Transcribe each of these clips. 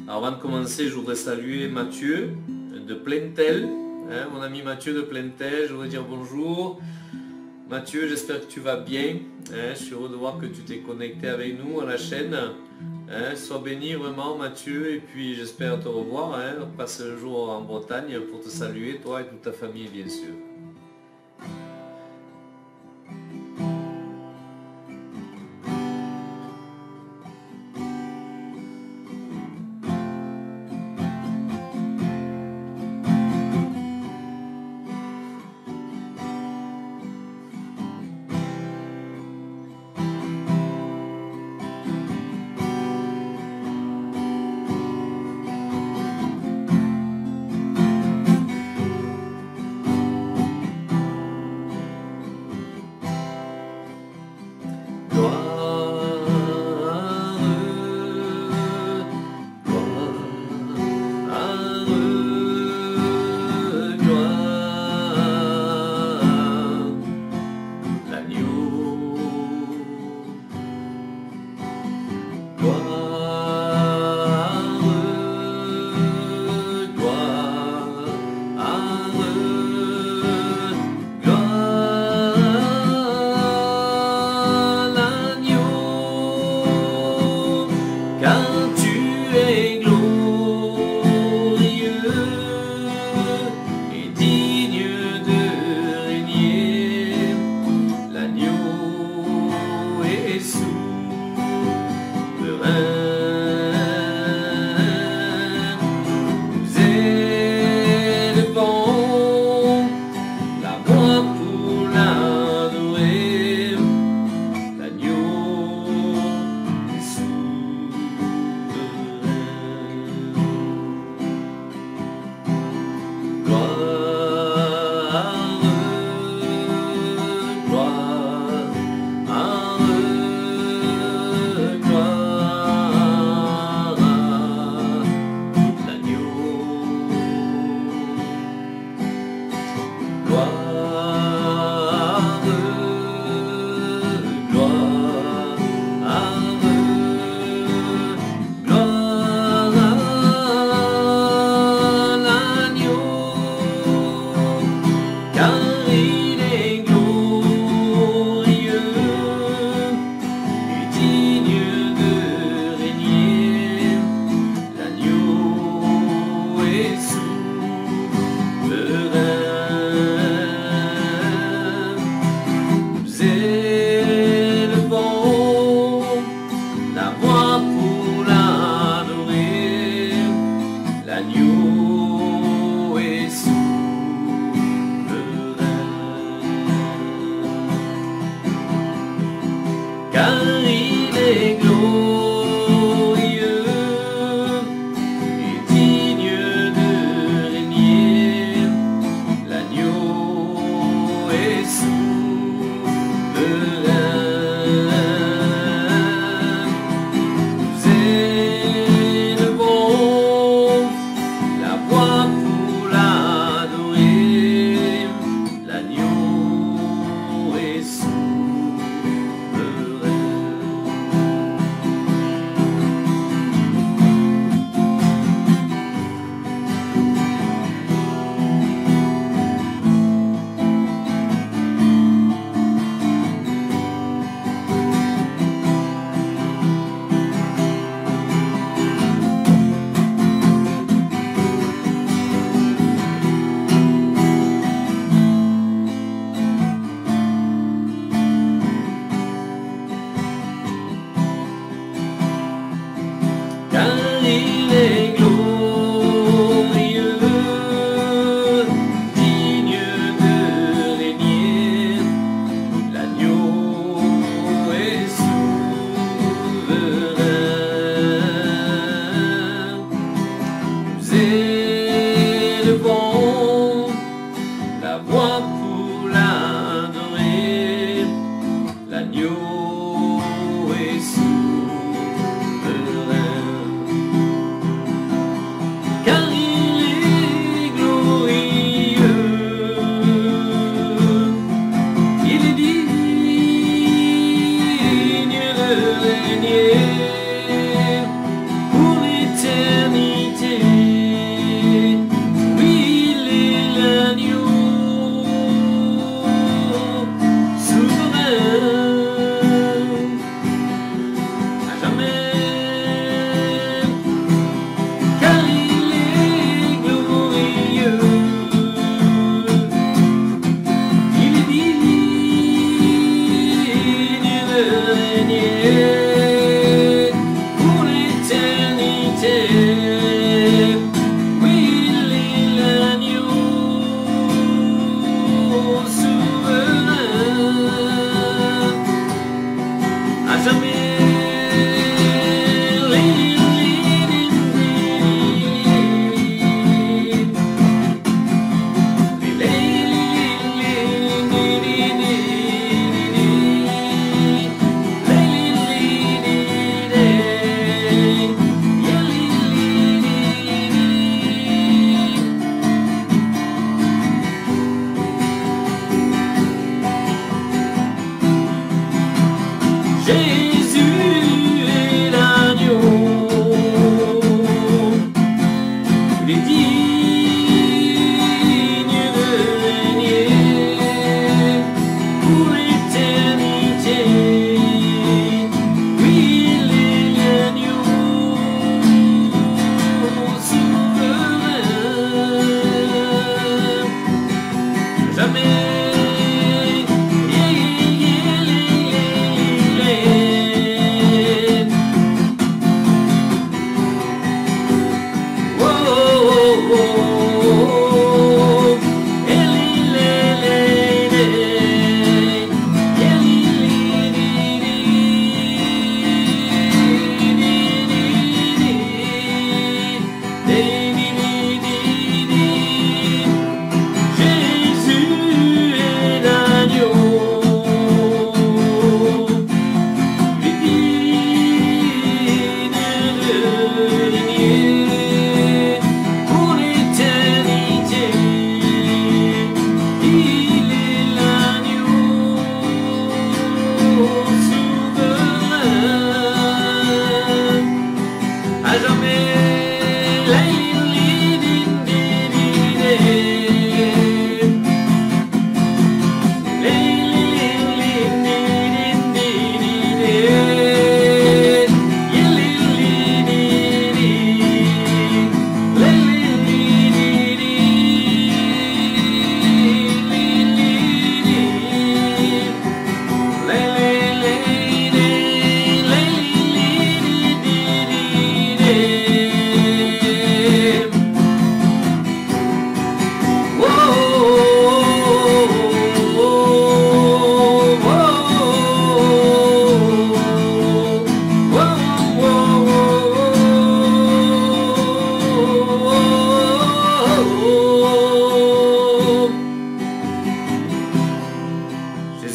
Alors, avant de commencer, je voudrais saluer Mathieu de Plaintel, mon ami Mathieu de Plaintel. Je voudrais dire bonjour. Mathieu, j'espère que tu vas bien. Je suis heureux de voir que tu t'es connecté avec nous à la chaîne. Sois béni vraiment Mathieu, et puis j'espère te revoir. On passe un jour en Bretagne pour te saluer, toi et toute ta famille bien sûr.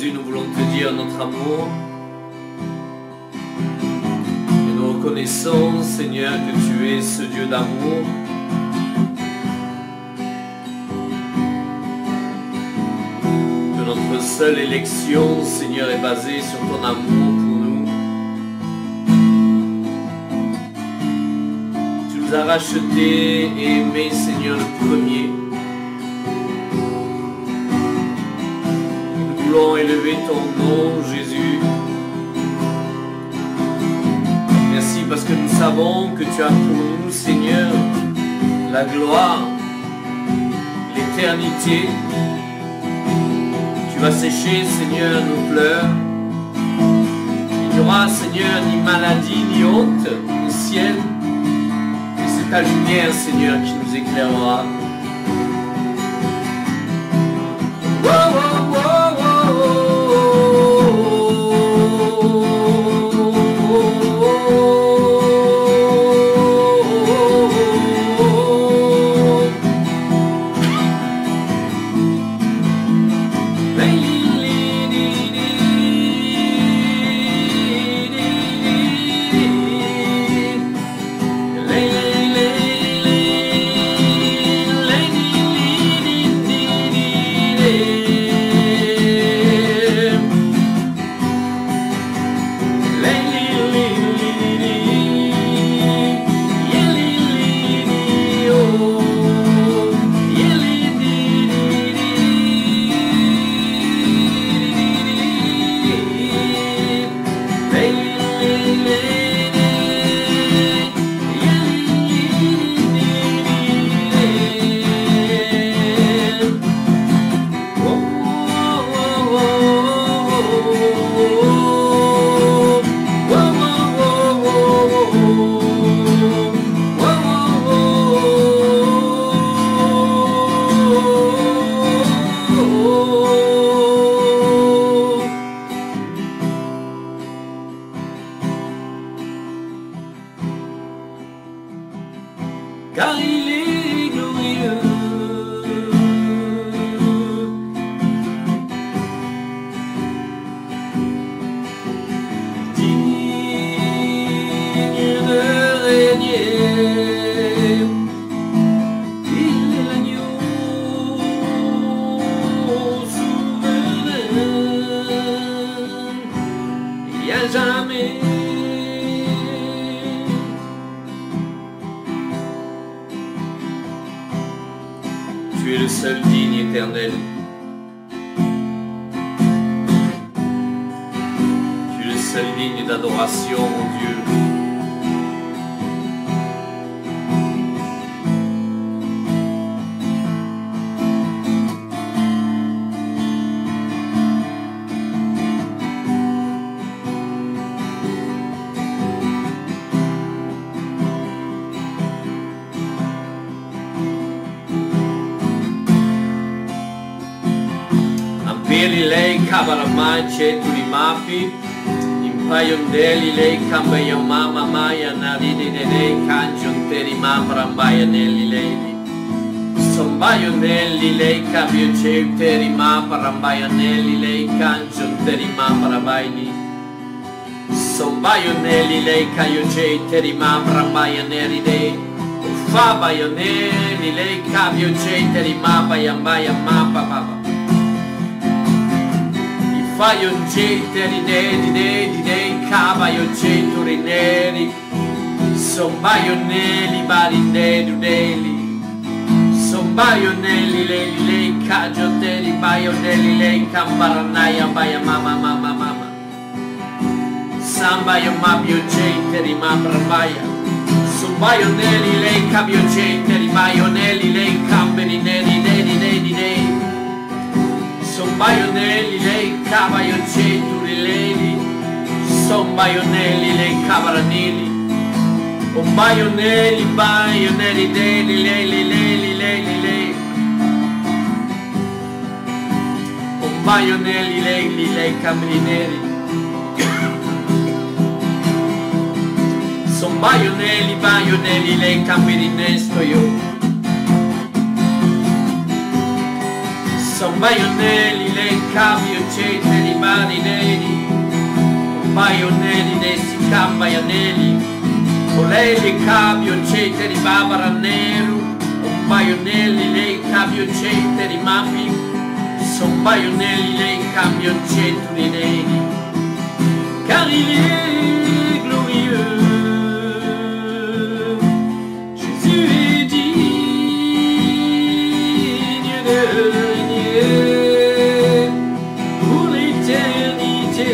Jésus, nous voulons te dire notre amour. Et nous reconnaissons, Seigneur, que tu es ce Dieu d'amour. Que notre seule élection, Seigneur, est basée sur ton amour pour nous. Tu nous as rachetés et aimés, Seigneur, le premier. Nous voulons élever ton nom, Jésus. Merci parce que nous savons que tu as pour nous, Seigneur, la gloire, l'éternité. Tu vas sécher, Seigneur, nos pleurs. Il n'y aura, Seigneur, ni maladie, ni honte au ciel. Et c'est ta lumière, Seigneur, qui nous éclairera. Oh, oh, oh, oh. Car il est glorieux. Digne de régner, il est l'agneau souverain. Il n'y a jamais tu es le seul digne éternel. Tu es le seul digne d'adoration, mon Dieu. Lei kabaramai cetuli mapi impayon deli lei kambayo mama maya naridi lei kanjon teri mamrambaya nelli lei sombayo nelli lei kabio ceteri mamrambaya nelli lei kanjon teri mamrabaini sombayo nelli lei kayo ceteri mamrambaya nelli lei fabayo nelli lei kabio ceteri mabaya maya mapa baba Fai un ceteri neri neri nei cabaio centuri neri Sombaio neli bari neri neli Sombaio neli leli lei caggio teri baio neli lei cambaranaya baia mama mama mama Sambaio mabio ceteri mabra baia Sombaio neli lei cabio ceteri baio neli lei camberi neri neri neri neri Sombaio nelli lei cabaio centuri leli Sombaio nelli lei cabaranili Ombaio nelli baio nelli leli leli leli leli lei Ombaio nelli lei cameri neri Sombaio nelli baio nelli lei cameri nesto io Sombaio nelli lei cambio ceteri Maianelli, con lei le cabio ceteri babara nero, un baionelli lei cabio ceteri mapi, son baionelli lei cabio ceteri neri, car il est glorieux, Jésus est digne de régner pour l'éternité.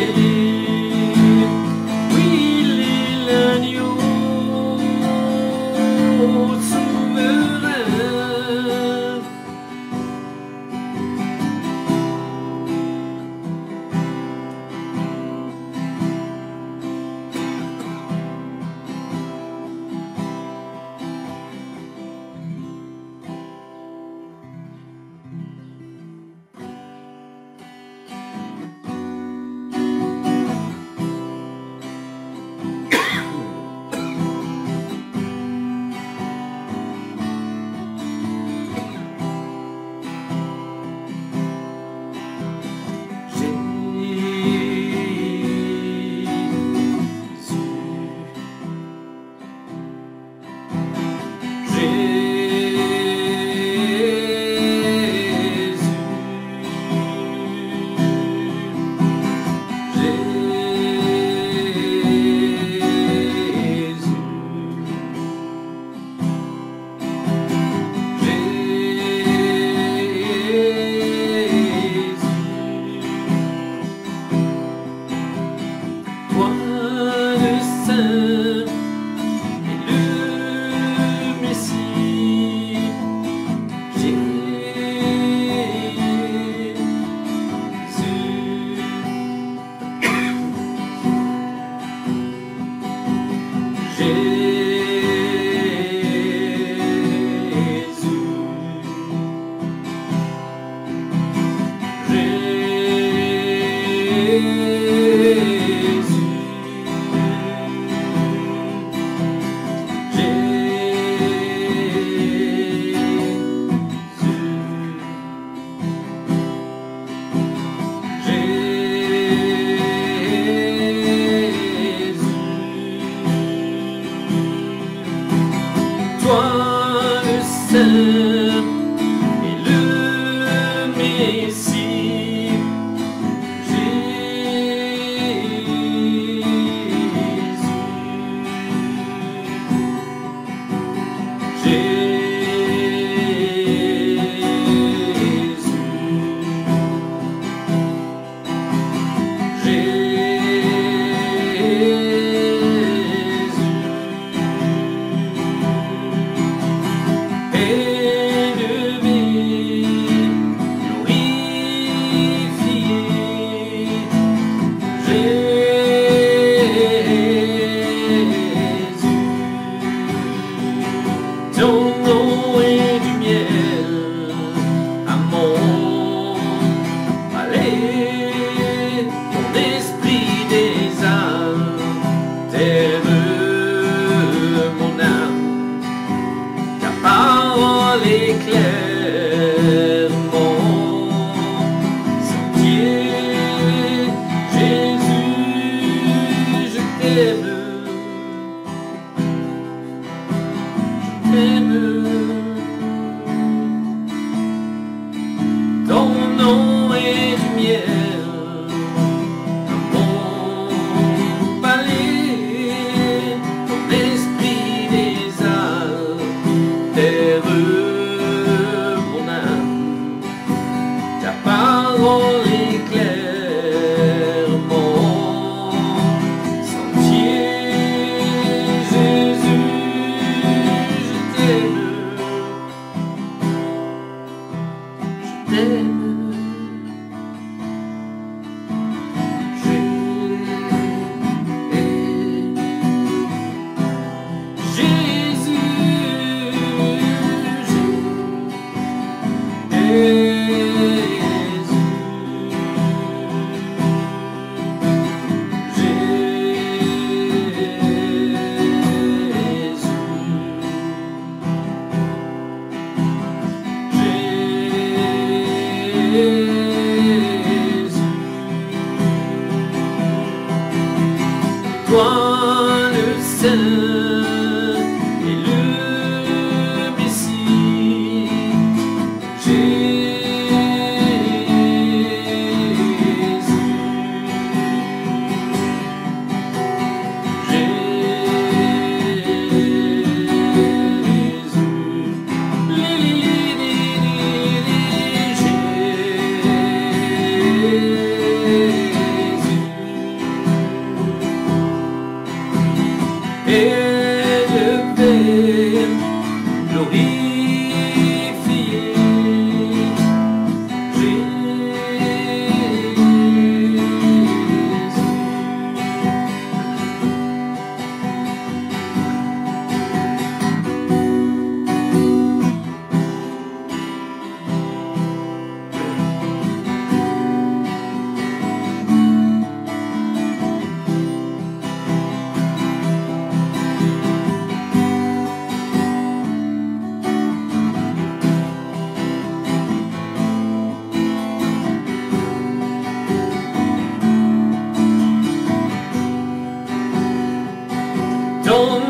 Toi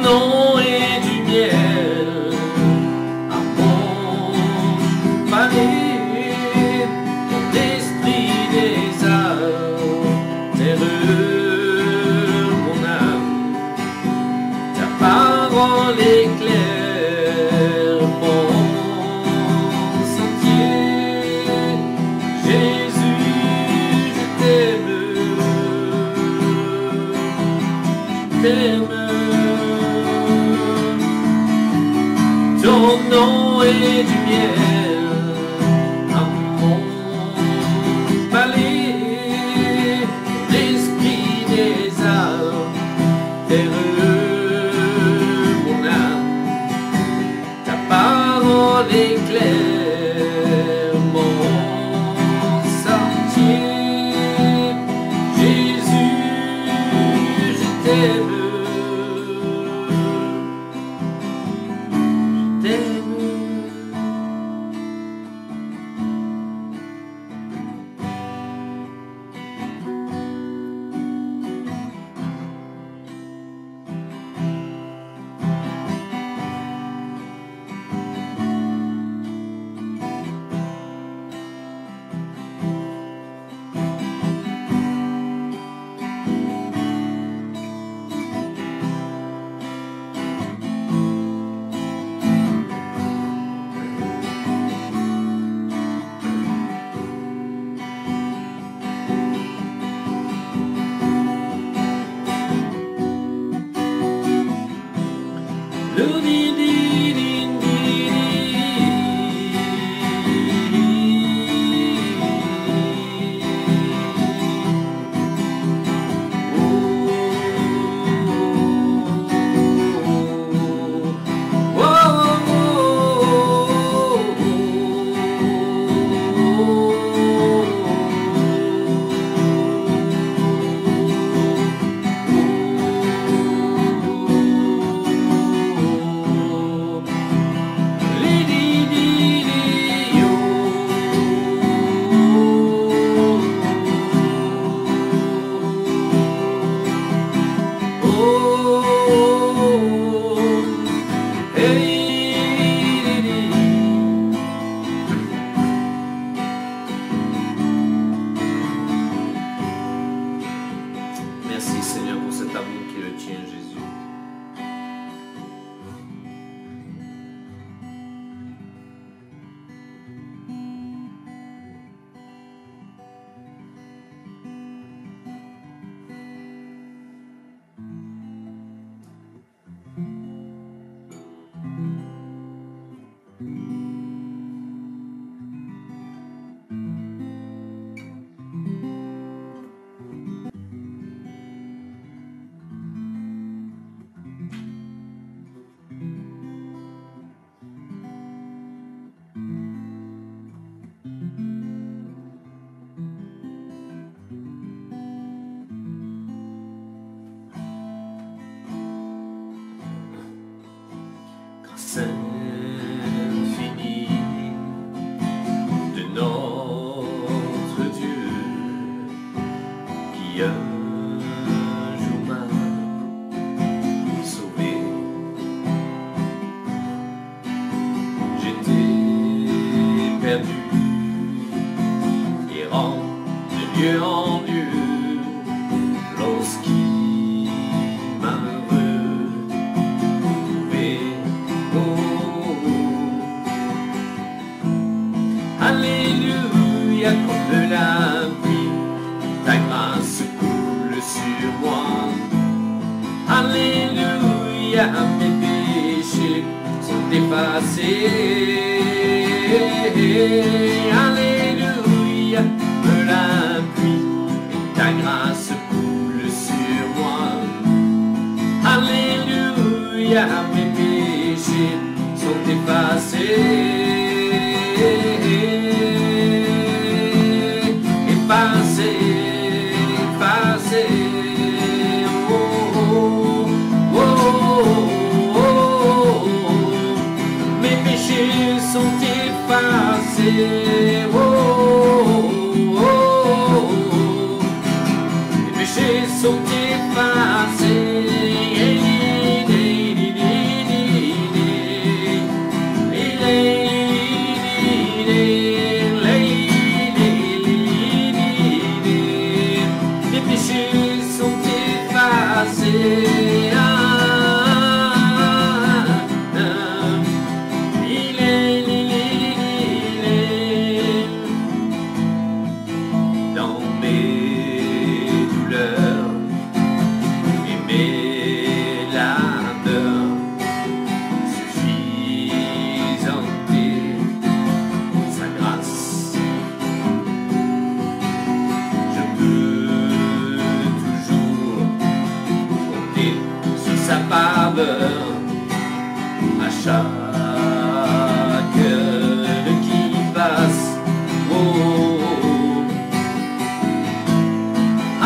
nom est du miel à mon palais, mon esprit des altéreux mon âme, ta parole éclaire mon sentier. Jésus, je t'aime. Ton nom est du miel à mon palais, l'esprit des altéreux mon âme, ta parole éclaire mon sentier. Jésus, je t'aime. Merci Seigneur pour cet amour qui est le tien, Jésus. Infini de notre Dieu qui un jour m'a sauvé. J'étais perdu, errant de lieu en lieu, lorsqu'il m'a retrouvé. Alléluia, comme de la pluie, ta grâce coule sur moi. Alléluia, mes péchés sont effacés. Alléluia, comme la pluie, ta grâce coule sur moi. Alléluia, mes péchés sont effacés. Sont effacés, oh, oh, oh. Les péchés sont effacés,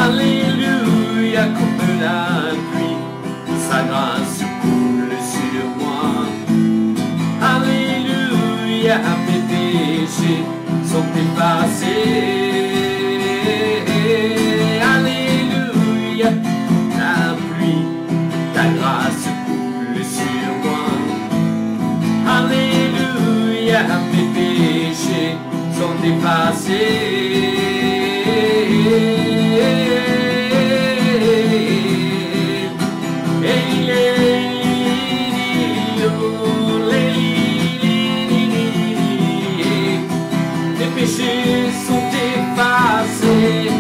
Alléluia, comme la pluie, sa grâce coule sur moi. Alléluia, mes péchés sont effacés. Alléluia, la pluie, ta grâce coule sur moi. Alléluia, mes péchés sont effacés. Les péchés sont effacés.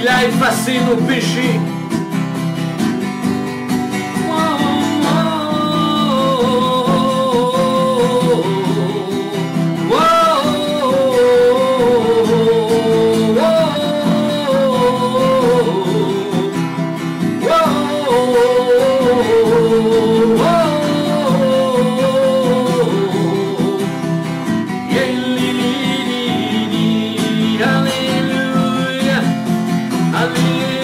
Il a effacé nos péchés. Alléluia.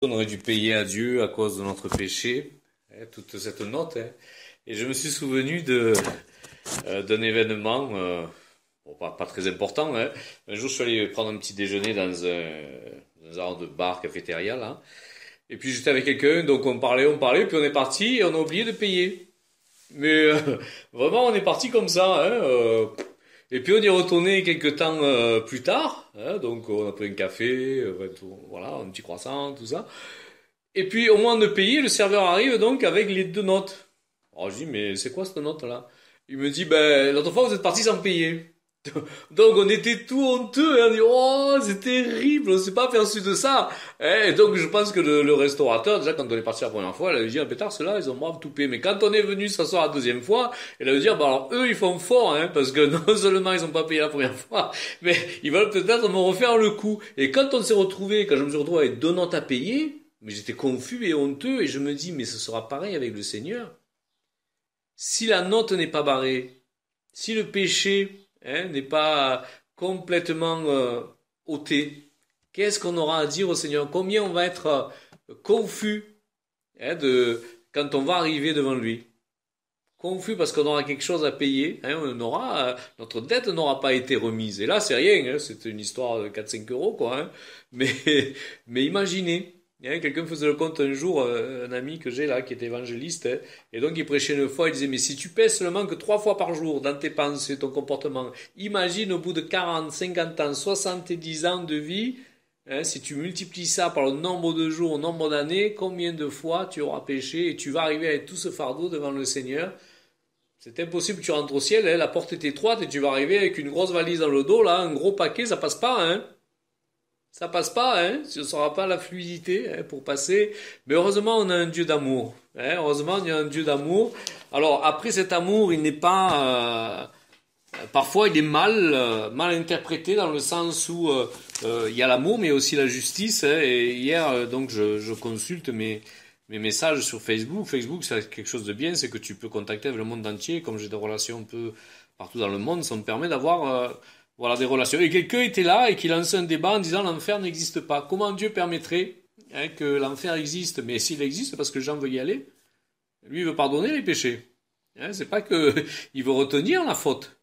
On aurait dû payer à Dieu à cause de notre péché, toute cette note. Et je me suis souvenu d'un événement, bon, pas très important. Un jour, je suis allé prendre un petit déjeuner dans un genre de bar, cafétéria, là. Et puis j'étais avec quelqu'un, donc on parlait, puis on est parti et on a oublié de payer. Mais vraiment, on est parti comme ça. Et puis on y est retourné quelques temps plus tard. Donc on a pris un café, voilà, un petit croissant, tout ça. Et puis au moment de payer, le serveur arrive donc avec les 2 notes. Alors je dis, mais c'est quoi cette note-là? Il me dit, ben l'autre fois vous êtes parti sans payer. Donc on était tout honteux, on dit oh c'est terrible, on s'est pas aperçu de ça. Et donc je pense que le restaurateur, déjà quand on est parti la première fois, il a dit ah pétard ceux-là ils ont brave tout payé. Mais quand on est venu s'asseoir la deuxième fois, il a dû dire bah alors eux ils font fort parce que non seulement ils ont pas payé la première fois, mais ils veulent peut-être me refaire le coup. Et quand on s'est retrouvé, quand je me suis retrouvé avec 2 notes à payer, mais j'étais confus et honteux et je me dis mais ce sera pareil avec le Seigneur. Si la note n'est pas barrée, si le péché n'est pas complètement ôté, qu'est-ce qu'on aura à dire au Seigneur? Combien on va être confus quand on va arriver devant lui? Confus parce qu'on aura quelque chose à payer, notre dette n'aura pas été remise. Et là, c'est rien, c'est une histoire de 4-5 euros, quoi. Mais imaginez. Quelqu'un me faisait le compte un jour, un ami que j'ai là, qui est évangéliste, et donc il prêchait une fois, il disait, mais si tu pèses seulement que 3 fois par jour dans tes pensées, ton comportement, imagine au bout de 40, 50 ans, 70 ans de vie, si tu multiplies ça par le nombre de jours, le nombre d'années, combien de fois tu auras péché, et tu vas arriver avec tout ce fardeau devant le Seigneur. C'est impossible que tu rentres au ciel, la porte est étroite, et tu vas arriver avec une grosse valise dans le dos, là, un gros paquet, ça passe pas, Ça passe pas, ce ne sera pas la fluidité pour passer. Mais heureusement, on a un Dieu d'amour. Heureusement, il y a un Dieu d'amour. Alors, après cet amour, il n'est pas... parfois, il est mal interprété dans le sens où il y a l'amour, mais aussi la justice. Et hier, donc, je consulte mes messages sur Facebook. Facebook, c'est quelque chose de bien, c'est que tu peux contacter avec le monde entier. Comme j'ai des relations un peu partout dans le monde, ça me permet d'avoir... Voilà, des relations. Et quelqu'un était là et qui lançait un débat en disant l'enfer n'existe pas. Comment Dieu permettrait que l'enfer existe? Mais s'il existe, c'est parce que les gens veulent y aller. Lui, il veut pardonner les péchés. C'est pas que il veut retenir la faute.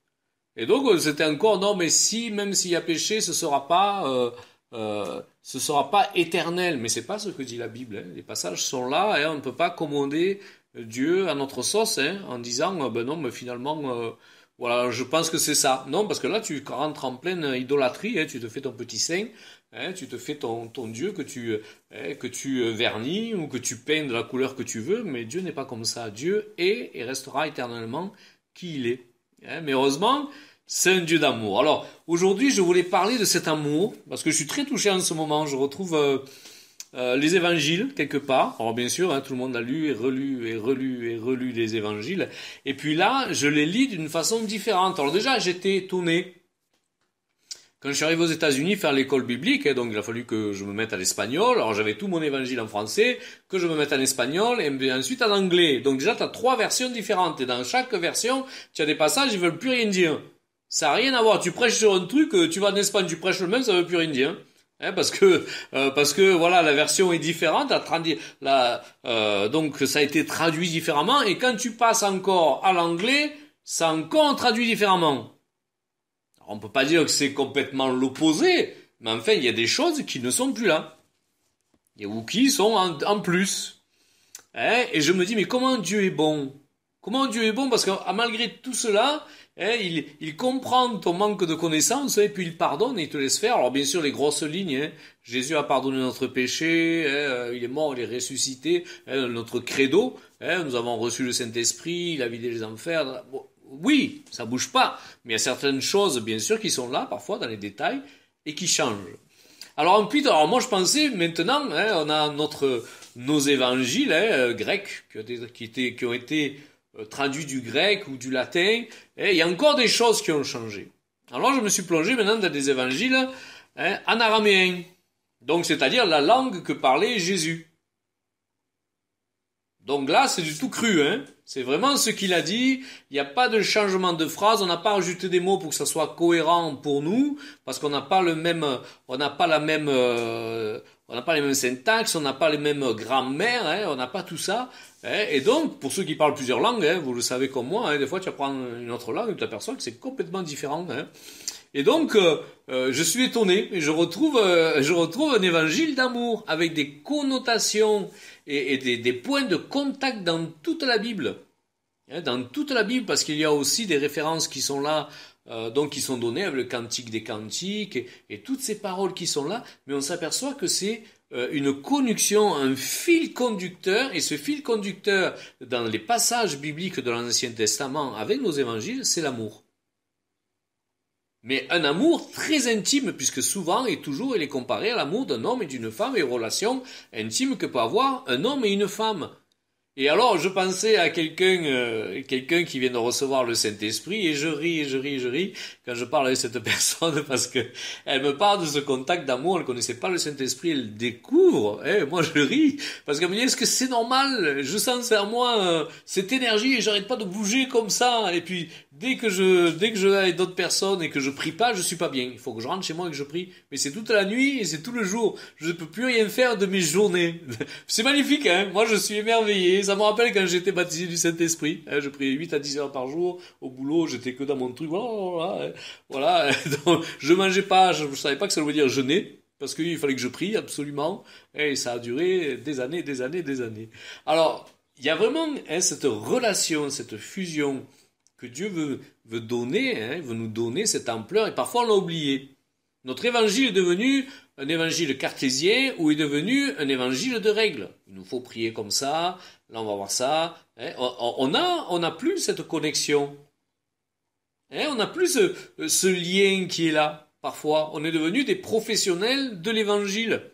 Et donc, c'était encore, non, mais si, même s'il y a péché, ce sera pas éternel. Mais c'est pas ce que dit la Bible. Les passages sont là, on ne peut pas commander Dieu à notre sauce, en disant, ben non, mais finalement, voilà, je pense que c'est ça. Non, parce que là, tu rentres en pleine idolâtrie, tu te fais ton petit saint, tu te fais ton Dieu que tu vernis ou que tu peins de la couleur que tu veux, mais Dieu n'est pas comme ça. Dieu est et restera éternellement qui il est. Mais heureusement, c'est un Dieu d'amour. Alors, aujourd'hui, je voulais parler de cet amour, parce que je suis très touché en ce moment. Je retrouve les évangiles, quelque part. Alors bien sûr, tout le monde a lu et relu les évangiles. Et puis là, je les lis d'une façon différente. Alors déjà, j'étais étonné. Quand je suis arrivé aux États-Unis faire l'école biblique, donc il a fallu que je me mette à l'espagnol. Alors j'avais tout mon évangile en français, que je me mette en espagnol et ensuite en anglais. Donc déjà, tu as 3 versions différentes. Et dans chaque version, tu as des passages qui veulent plus rien dire. Ça n'a rien à voir. Tu prêches sur un truc, tu vas en Espagne, tu prêches le même, ça veut plus rien dire. Parce que voilà, la version est différente, donc ça a été traduit différemment, et quand tu passes encore à l'anglais, ça encore traduit différemment. Alors, on peut pas dire que c'est complètement l'opposé, mais enfin il y a des choses qui ne sont plus là, ou qui sont en plus. Et je me dis mais comment Dieu est bon? Comment Dieu est bon? Parce que malgré tout cela, il comprend ton manque de connaissance et puis il pardonne et il te laisse faire. Alors bien sûr les grosses lignes, Jésus a pardonné notre péché, il est mort, il est ressuscité, notre credo, nous avons reçu le Saint-Esprit, il a vidé les enfers. Bon, oui, ça bouge pas, mais il y a certaines choses bien sûr qui sont là parfois dans les détails et qui changent. Alors moi je pensais maintenant, on a nos évangiles grecs qui ont été traduit du grec ou du latin, et il y a encore des choses qui ont changé. Alors je me suis plongé maintenant dans des évangiles en araméen, donc c'est-à-dire la langue que parlait Jésus. Donc là, c'est du tout cru, hein. C'est vraiment ce qu'il a dit. Il n'y a pas de changement de phrase. On n'a pas rajouté des mots pour que ça soit cohérent pour nous, parce qu'on n'a pas le même, on n'a pas la même, on n'a pas les mêmes syntaxes, on n'a pas les mêmes grammaires, hein. On n'a pas tout ça. Hein. Et donc, pour ceux qui parlent plusieurs langues, hein, vous le savez comme moi, hein, des fois tu apprends une autre langue et tu t'aperçois que c'est complètement différent, hein. Et donc, je suis étonné, et je retrouve un évangile d'amour avec des connotations et des points de contact dans toute la Bible. Hein, dans toute la Bible, parce qu'il y a aussi des références qui sont là, donc qui sont données avec le Cantique des Cantiques et toutes ces paroles qui sont là, mais on s'aperçoit que c'est une connexion, un fil conducteur, et ce fil conducteur dans les passages bibliques de l'Ancien Testament avec nos évangiles, c'est l'amour. Mais un amour très intime, puisque souvent et toujours il est comparé à l'amour d'un homme et d'une femme et aux relations intimes que peut avoir un homme et une femme. Et alors, je pensais à quelqu'un qui vient de recevoir le Saint-Esprit, et je ris quand je parle avec cette personne, parce que elle me parle de ce contact d'amour, elle connaissait pas le Saint-Esprit, elle le découvre, moi je ris, parce qu'elle me dit, est-ce que c'est normal? Je sens vers moi cette énergie, et j'arrête pas de bouger comme ça, et puis dès que je vais avec d'autres personnes et que je prie pas, je suis pas bien. Il faut que je rentre chez moi et que je prie. Mais c'est toute la nuit et c'est tout le jour. Je ne peux plus rien faire de mes journées. C'est magnifique, hein. Moi, je suis émerveillé. Ça me rappelle quand j'étais baptisé du Saint-Esprit. Je priais 8 à 10 heures par jour. Au boulot, j'étais que dans mon truc. Voilà. Donc, je mangeais pas. Je savais pas que ça voulait dire jeûner. Parce qu'il fallait que je prie, absolument. Et ça a duré des années. Alors, il y a vraiment cette relation, cette fusion que Dieu veut donner, veut nous donner cette ampleur, et parfois on l'a oublié. Notre évangile est devenu un évangile cartésien, ou est devenu un évangile de règles. Il nous faut prier comme ça, là on va voir ça. On n'a plus cette connexion. On n'a plus ce lien qui est là, parfois. On est devenu des professionnels de l'évangile.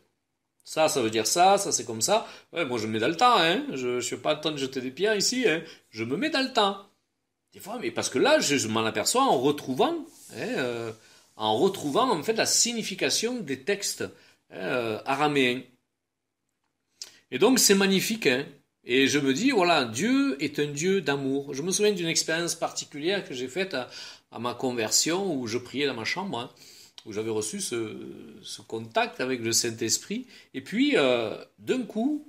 Ça veut dire ça c'est comme ça. Moi je me mets dans le temps, je ne suis pas en train de jeter des pierres ici, je me mets dans le temps. Des fois, mais parce que là, je m'en aperçois en retrouvant en fait la signification des textes araméens. Et donc c'est magnifique, hein. Et je me dis, voilà, Dieu est un Dieu d'amour. Je me souviens d'une expérience particulière que j'ai faite à ma conversion, où je priais dans ma chambre, où j'avais reçu ce contact avec le Saint-Esprit. Et puis, d'un coup,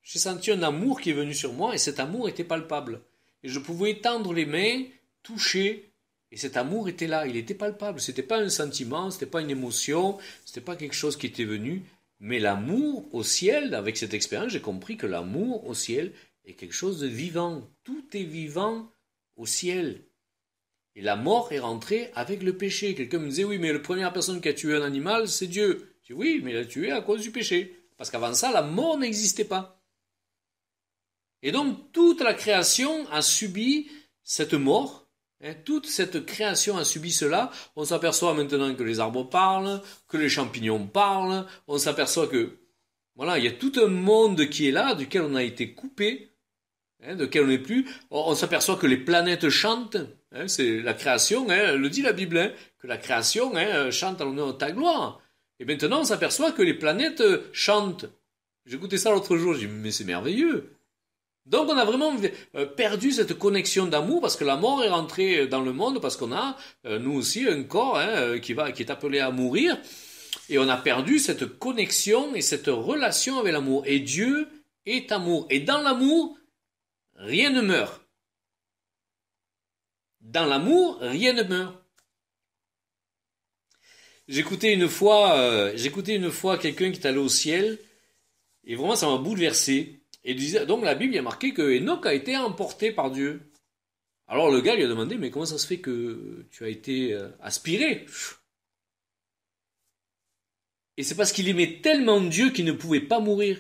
j'ai senti un amour qui est venu sur moi, et cet amour était palpable. Et je pouvais étendre les mains, toucher, et cet amour était là, il était palpable. C'était pas un sentiment, c'était pas une émotion, c'était pas quelque chose qui était venu, mais l'amour au ciel, avec cette expérience, j'ai compris que l'amour au ciel est quelque chose de vivant. Tout est vivant au ciel. Et la mort est rentrée avec le péché. Quelqu'un me disait, oui, mais la première personne qui a tué un animal, c'est Dieu. Je dis, oui, mais il a tué à cause du péché. Parce qu'avant ça, la mort n'existait pas. Et donc, toute la création a subi cette mort, toute cette création a subi cela. On s'aperçoit maintenant que les arbres parlent, que les champignons parlent, on s'aperçoit que, voilà, il y a tout un monde qui est là, duquel on a été coupé, duquel on n'est plus. On s'aperçoit que les planètes chantent, c'est la création, le dit la Bible, que la création chante à l'honneur de ta gloire. Et maintenant, on s'aperçoit que les planètes chantent. J'écoutais ça l'autre jour, je dis, mais c'est merveilleux. Donc on a vraiment perdu cette connexion d'amour, parce que la mort est rentrée dans le monde, parce qu'on a, nous aussi, un corps qui est appelé à mourir, et on a perdu cette connexion et cette relation avec l'amour. Et Dieu est amour. Et dans l'amour, rien ne meurt. Dans l'amour, rien ne meurt. J'écoutais une fois quelqu'un qui est allé au ciel, et vraiment ça m'a bouleversé. Et disait, donc la Bible, il y a marqué que Enoch a été emporté par Dieu. Alors le gars lui a demandé, mais comment ça se fait que tu as été aspiré? Et c'est parce qu'il aimait tellement Dieu qu'il ne pouvait pas mourir.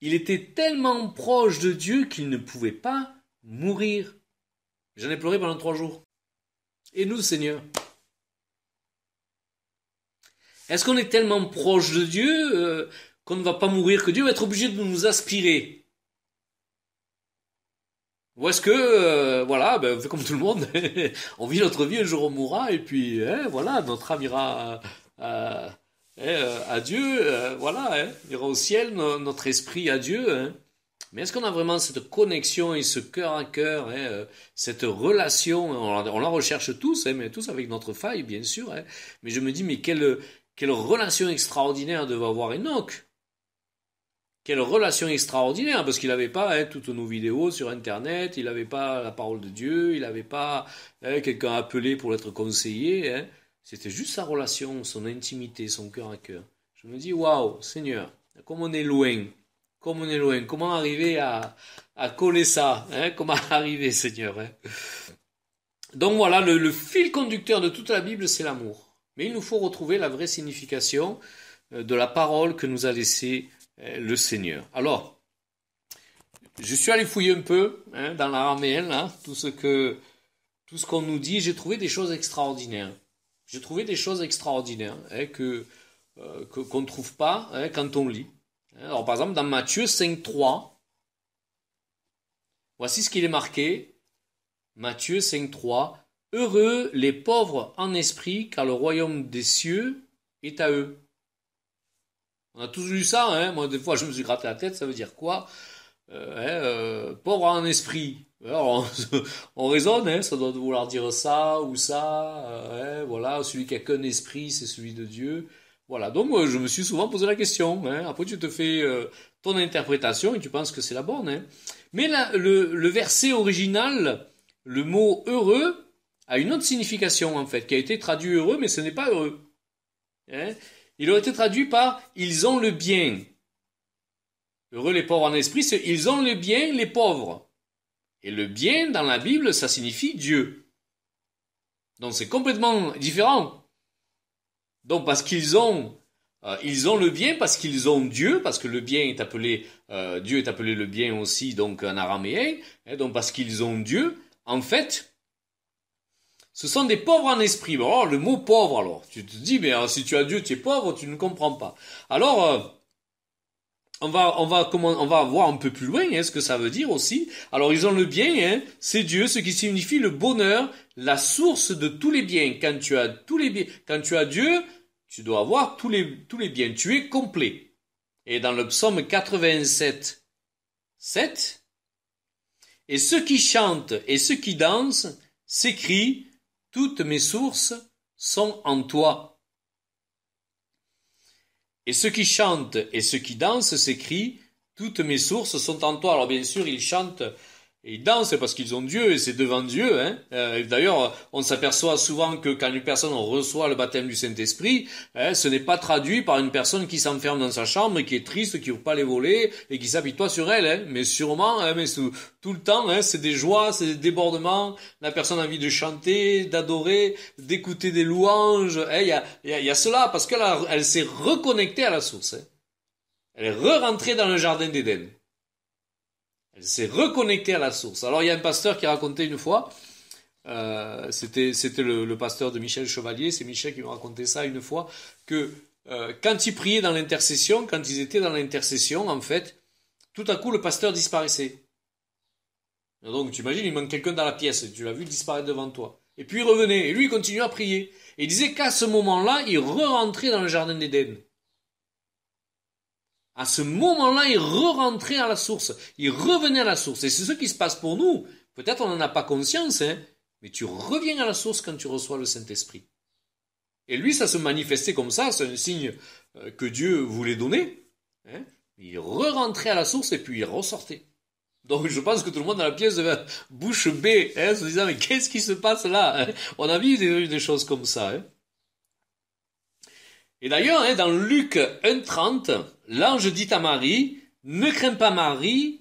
Il était tellement proche de Dieu qu'il ne pouvait pas mourir. J'en ai pleuré pendant 3 jours. Et nous, Seigneur? Est-ce qu'on est tellement proche de Dieu qu'on ne va pas mourir, que Dieu va être obligé de nous aspirer? Ou est-ce que, on fait comme tout le monde, on vit notre vie, un jour on mourra, et puis, voilà, notre âme ira à Dieu, il ira au ciel, notre esprit à Dieu. Mais est-ce qu'on a vraiment cette connexion et ce cœur à cœur, cette relation, on la recherche tous, mais tous avec notre faille, bien sûr. Mais je me dis, mais quelle relation extraordinaire devait avoir Enoch. Quelle relation extraordinaire, parce qu'il n'avait pas toutes nos vidéos sur Internet, il n'avait pas la parole de Dieu, il n'avait pas quelqu'un appelé pour l'être conseillé. C'était juste sa relation, son intimité, son cœur à cœur. Je me dis, waouh, Seigneur, comme on est loin, comment arriver à coller ça, comment arriver, Seigneur. Donc voilà, le fil conducteur de toute la Bible, c'est l'amour. Mais il nous faut retrouver la vraie signification de la parole que nous a laissée le Seigneur. Alors, je suis allé fouiller un peu dans l'araméen, là, tout ce qu'on nous dit. J'ai trouvé des choses extraordinaires. qu'on ne trouve pas quand on lit. Alors, par exemple, dans Matthieu 5.3, voici ce qu'il est marqué. Matthieu 5.3, « Heureux les pauvres en esprit, car le royaume des cieux est à eux. » On a tous lu ça, moi des fois je me suis gratté la tête, ça veut dire quoi pauvre en esprit. Alors, on raisonne, ça doit vouloir dire ça ou ça, voilà, celui qui a qu'un esprit, c'est celui de Dieu. Voilà, donc moi, je me suis souvent posé la question. Après, tu te fais ton interprétation et tu penses que c'est la bonne. Mais là, le verset original, le mot heureux, a une autre signification en fait, qui a été traduit heureux, mais ce n'est pas heureux. Il aurait été traduit par « ils ont le bien ». Heureux les pauvres en esprit, c'est « ils ont le bien les pauvres ». Et le bien, dans la Bible, ça signifie Dieu. Donc c'est complètement différent. Donc parce qu'ils ont le bien, parce qu'ils ont Dieu, parce que le bien est appelé, Dieu est appelé le bien aussi, donc en araméen, donc parce qu'ils ont Dieu, en fait, ce sont des pauvres en esprit. Bon, alors, le mot pauvre, alors, tu te dis, mais alors, si tu as Dieu, tu es pauvre, tu ne comprends pas. Alors, on va voir un peu plus loin ce que ça veut dire aussi. Alors, ils ont le bien, c'est Dieu, ce qui signifie le bonheur, la source de tous les biens. Quand tu as tous les biens, quand tu as Dieu, tu dois avoir tous les biens. Tu es complet. Et dans le psaume 87, 7, et ceux qui chantent et ceux qui dansent s'écrient, toutes mes sources sont en toi. Et ceux qui chantent et ceux qui dansent s'écrient, toutes mes sources sont en toi. Alors bien sûr, ils chantent et ils dansent parce qu'ils ont Dieu et c'est devant Dieu. D'ailleurs, on s'aperçoit souvent que quand une personne reçoit le baptême du Saint-Esprit, ce n'est pas traduit par une personne qui s'enferme dans sa chambre, qui est triste, qui n'ouvre pas les volets et qui s'apitoie sur elle. Mais sûrement, mais tout le temps, c'est des joies, c'est des débordements. La personne a envie de chanter, d'adorer, d'écouter des louanges. Il y a cela parce qu'elle s'est reconnectée à la source. Elle est re-rentrée dans le jardin d'Éden. Elle s'est reconnectée à la source. Alors il y a un pasteur qui racontait une fois, c'était le pasteur de Michel Chevalier, c'est Michel qui m'a raconté ça une fois, que quand ils priaient dans l'intercession, quand ils étaient dans l'intercession, en fait, tout à coup le pasteur disparaissait. Donc tu imagines, il manque quelqu'un dans la pièce, tu l'as vu disparaître devant toi. Et puis il revenait, et lui il continuait à prier. Et il disait qu'à ce moment-là, il re-rentrait dans le jardin d'Éden. À ce moment-là, il re-rentrait à la source. Il revenait à la source. Et c'est ce qui se passe pour nous. Peut-être on n'en a pas conscience, mais tu reviens à la source quand tu reçois le Saint-Esprit. Et lui, ça se manifestait comme ça. C'est un signe que Dieu voulait donner. Il re-rentrait à la source et puis il ressortait. Donc je pense que tout le monde dans la pièce devait bouche bée, se disant mais qu'est-ce qui se passe là On a vu des choses comme ça. Et d'ailleurs, dans Luc 1,30, l'ange dit à Marie, « Ne crains pas Marie,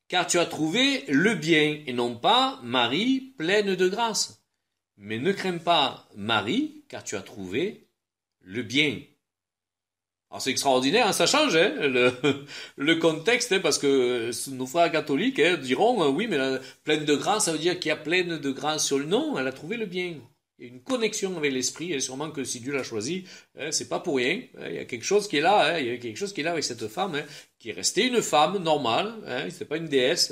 car tu as trouvé le bien, et non pas Marie pleine de grâce. Mais ne crains pas Marie, car tu as trouvé le bien. » Alors c'est extraordinaire, ça change le contexte, parce que nos frères catholiques diront, oui, mais pleine de grâce, ça veut dire qu'il y a pleine de grâce sur le nom, elle a trouvé le bien. Il y a une connexion avec l'esprit, et sûrement que si Dieu l'a choisi, c'est pas pour rien. Il y a quelque chose qui est là, il y a quelque chose qui est là avec cette femme, qui est restée une femme normale, c'était pas une déesse,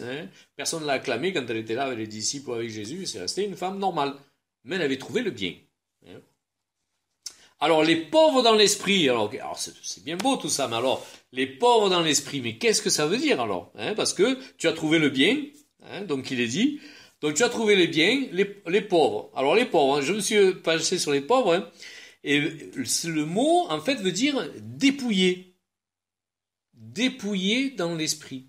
personne ne l'a acclamée quand elle était là avec les disciples ou avec Jésus, c'est resté une femme normale. Mais elle avait trouvé le bien. Alors, les pauvres dans l'esprit, alors c'est bien beau tout ça, mais alors, les pauvres dans l'esprit, mais qu'est-ce que ça veut dire alors, parce que tu as trouvé le bien, donc il est dit, donc tu as trouvé les biens, les pauvres. Alors les pauvres, je me suis penché sur les pauvres, et le mot, en fait, veut dire dépouiller. Dépouiller dans l'esprit.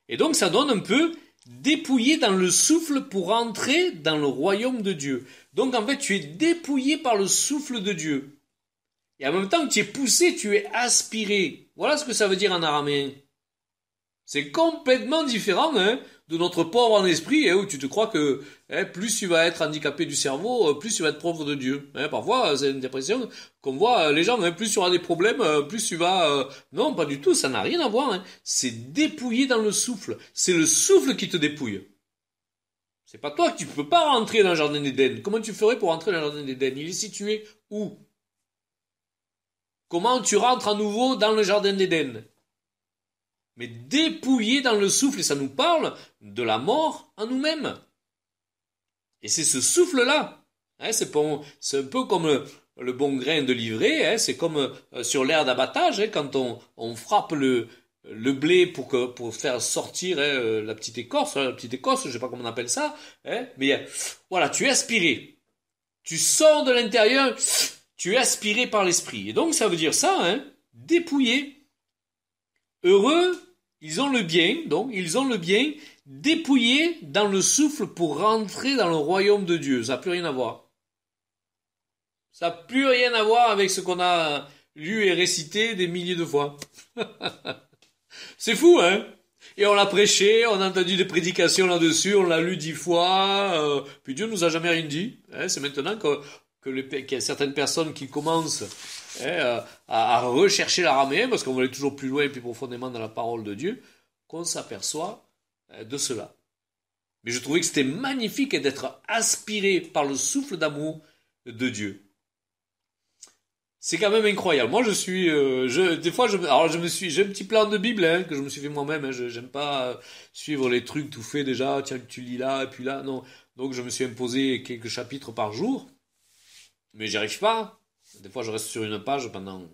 Et donc ça donne un peu dépouillé dans le souffle pour entrer dans le royaume de Dieu. Donc en fait, tu es dépouillé par le souffle de Dieu. Et en même temps que tu es poussé, tu es aspiré. Voilà ce que ça veut dire en araméen. C'est complètement différent de notre pauvre en esprit, où tu te crois que plus tu vas être handicapé du cerveau, plus tu vas être pauvre de Dieu. Parfois, c'est une impression qu'on voit les gens, plus tu auras des problèmes, plus tu vas... Non, pas du tout, ça n'a rien à voir. C'est dépouillé dans le souffle. C'est le souffle qui te dépouille. C'est pas toi, tu peux pas rentrer dans le jardin d'Éden. Comment tu ferais pour rentrer dans le jardin d'Éden? Il est situé où? Comment tu rentres à nouveau dans le jardin d'Éden? Mais dépouillé dans le souffle, et ça nous parle de la mort en nous-mêmes. Et c'est ce souffle-là. C'est un peu comme le bon grain de l'ivraie, c'est comme sur l'aire d'abattage, quand on frappe le blé pour faire sortir la petite écorce, je sais pas comment on appelle ça, mais voilà, tu es aspiré. Tu sors de l'intérieur, tu es aspiré par l'esprit. Et donc ça veut dire ça, dépouillé. Heureux, ils ont le bien, dépouillés dans le souffle pour rentrer dans le royaume de Dieu. Ça n'a plus rien à voir. Ça n'a plus rien à voir avec ce qu'on a lu et récité des milliers de fois. C'est fou, Et on l'a prêché, on a entendu des prédications là-dessus, on l'a lu 10 fois, puis Dieu nous a jamais rien dit. C'est maintenant qu'il y a certaines personnes qui commencent à rechercher l'araméen, parce qu'on va aller toujours plus loin et plus profondément dans la parole de Dieu, qu'on s'aperçoit de cela. Mais je trouvais que c'était magnifique d'être aspiré par le souffle d'amour de Dieu. C'est quand même incroyable. Moi, des fois, j'ai un petit plan de Bible que je me suis fait moi-même. J'aime pas suivre les trucs tout faits déjà. Tiens, tu lis là et puis là. Non. Donc, je me suis imposé quelques chapitres par jour, mais j'y arrive pas. Des fois, je reste sur une page pendant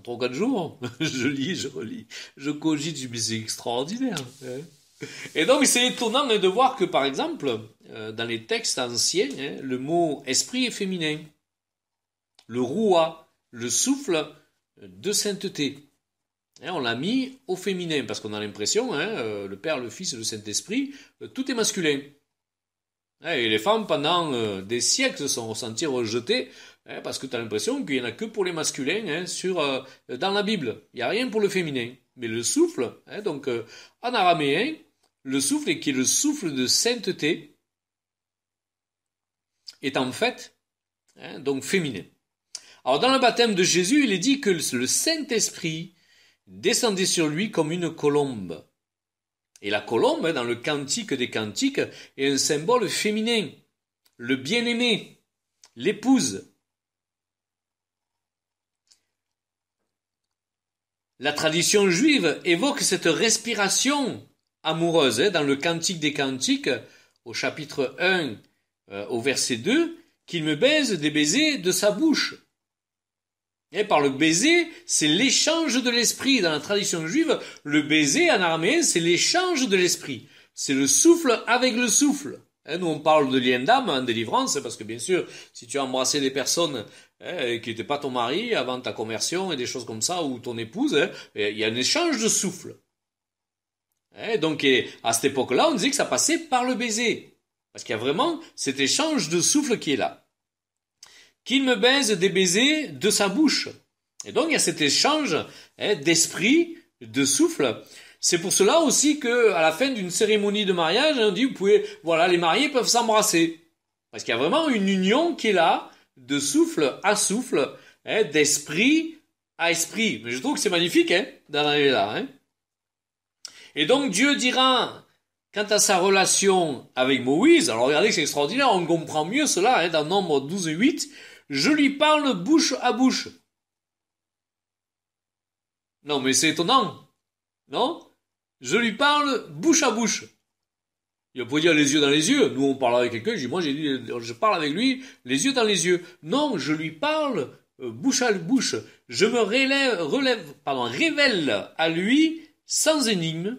3 ou 4 jours. Je lis, je relis, je cogite, mais c'est extraordinaire. Et donc, c'est étonnant de voir que, par exemple, dans les textes anciens, le mot esprit est féminin. Le roua, le souffle de sainteté. On l'a mis au féminin, parce qu'on a l'impression, le Père, le Fils et le Saint-Esprit, tout est masculin. Et les femmes, pendant des siècles, se sont ressenties rejetées, parce que tu as l'impression qu'il n'y en a que pour les masculins dans la Bible. Il n'y a rien pour le féminin. Mais le souffle, donc en araméen, le souffle, qui est le souffle de sainteté, est en fait donc féminin. Alors dans le baptême de Jésus, il est dit que le Saint-Esprit descendait sur lui comme une colombe. Et la colombe, dans le Cantique des Cantiques, est un symbole féminin. Le bien-aimé, l'épouse. La tradition juive évoque cette respiration amoureuse dans le Cantique des Cantiques, au chapitre 1, au verset 2, qu'il me baise des baisers de sa bouche. Et par le baiser, c'est l'échange de l'esprit. Dans la tradition juive, le baiser en araméen, c'est l'échange de l'esprit. C'est le souffle avec le souffle. Nous, on parle de lien d'âme en délivrance, parce que bien sûr, si tu as embrassé des personnes qui n'étaient pas ton mari avant ta conversion et des choses comme ça, ou ton épouse, il y a un échange de souffle. Donc, à cette époque-là, on disait que ça passait par le baiser. Parce qu'il y a vraiment cet échange de souffle qui est là. Qu'il me baise des baisers de sa bouche. Et donc, il y a cet échange d'esprit, de souffle. C'est pour cela aussi que, à la fin d'une cérémonie de mariage, on dit, les mariés peuvent s'embrasser. Parce qu'il y a vraiment une union qui est là, de souffle à souffle, d'esprit à esprit. Mais je trouve que c'est magnifique, d'en arriver là, Et donc, Dieu dira, quant à sa relation avec Moïse, alors regardez que c'est extraordinaire, on comprend mieux cela, dans Nombre 12 et 8, je lui parle bouche à bouche. Non, mais c'est étonnant. Non? Je lui parle bouche à bouche. Il pourrait dire les yeux dans les yeux. Nous, on parle avec quelqu'un, je parle avec lui les yeux dans les yeux. Non, je lui parle bouche à bouche. Je me révèle à lui sans énigme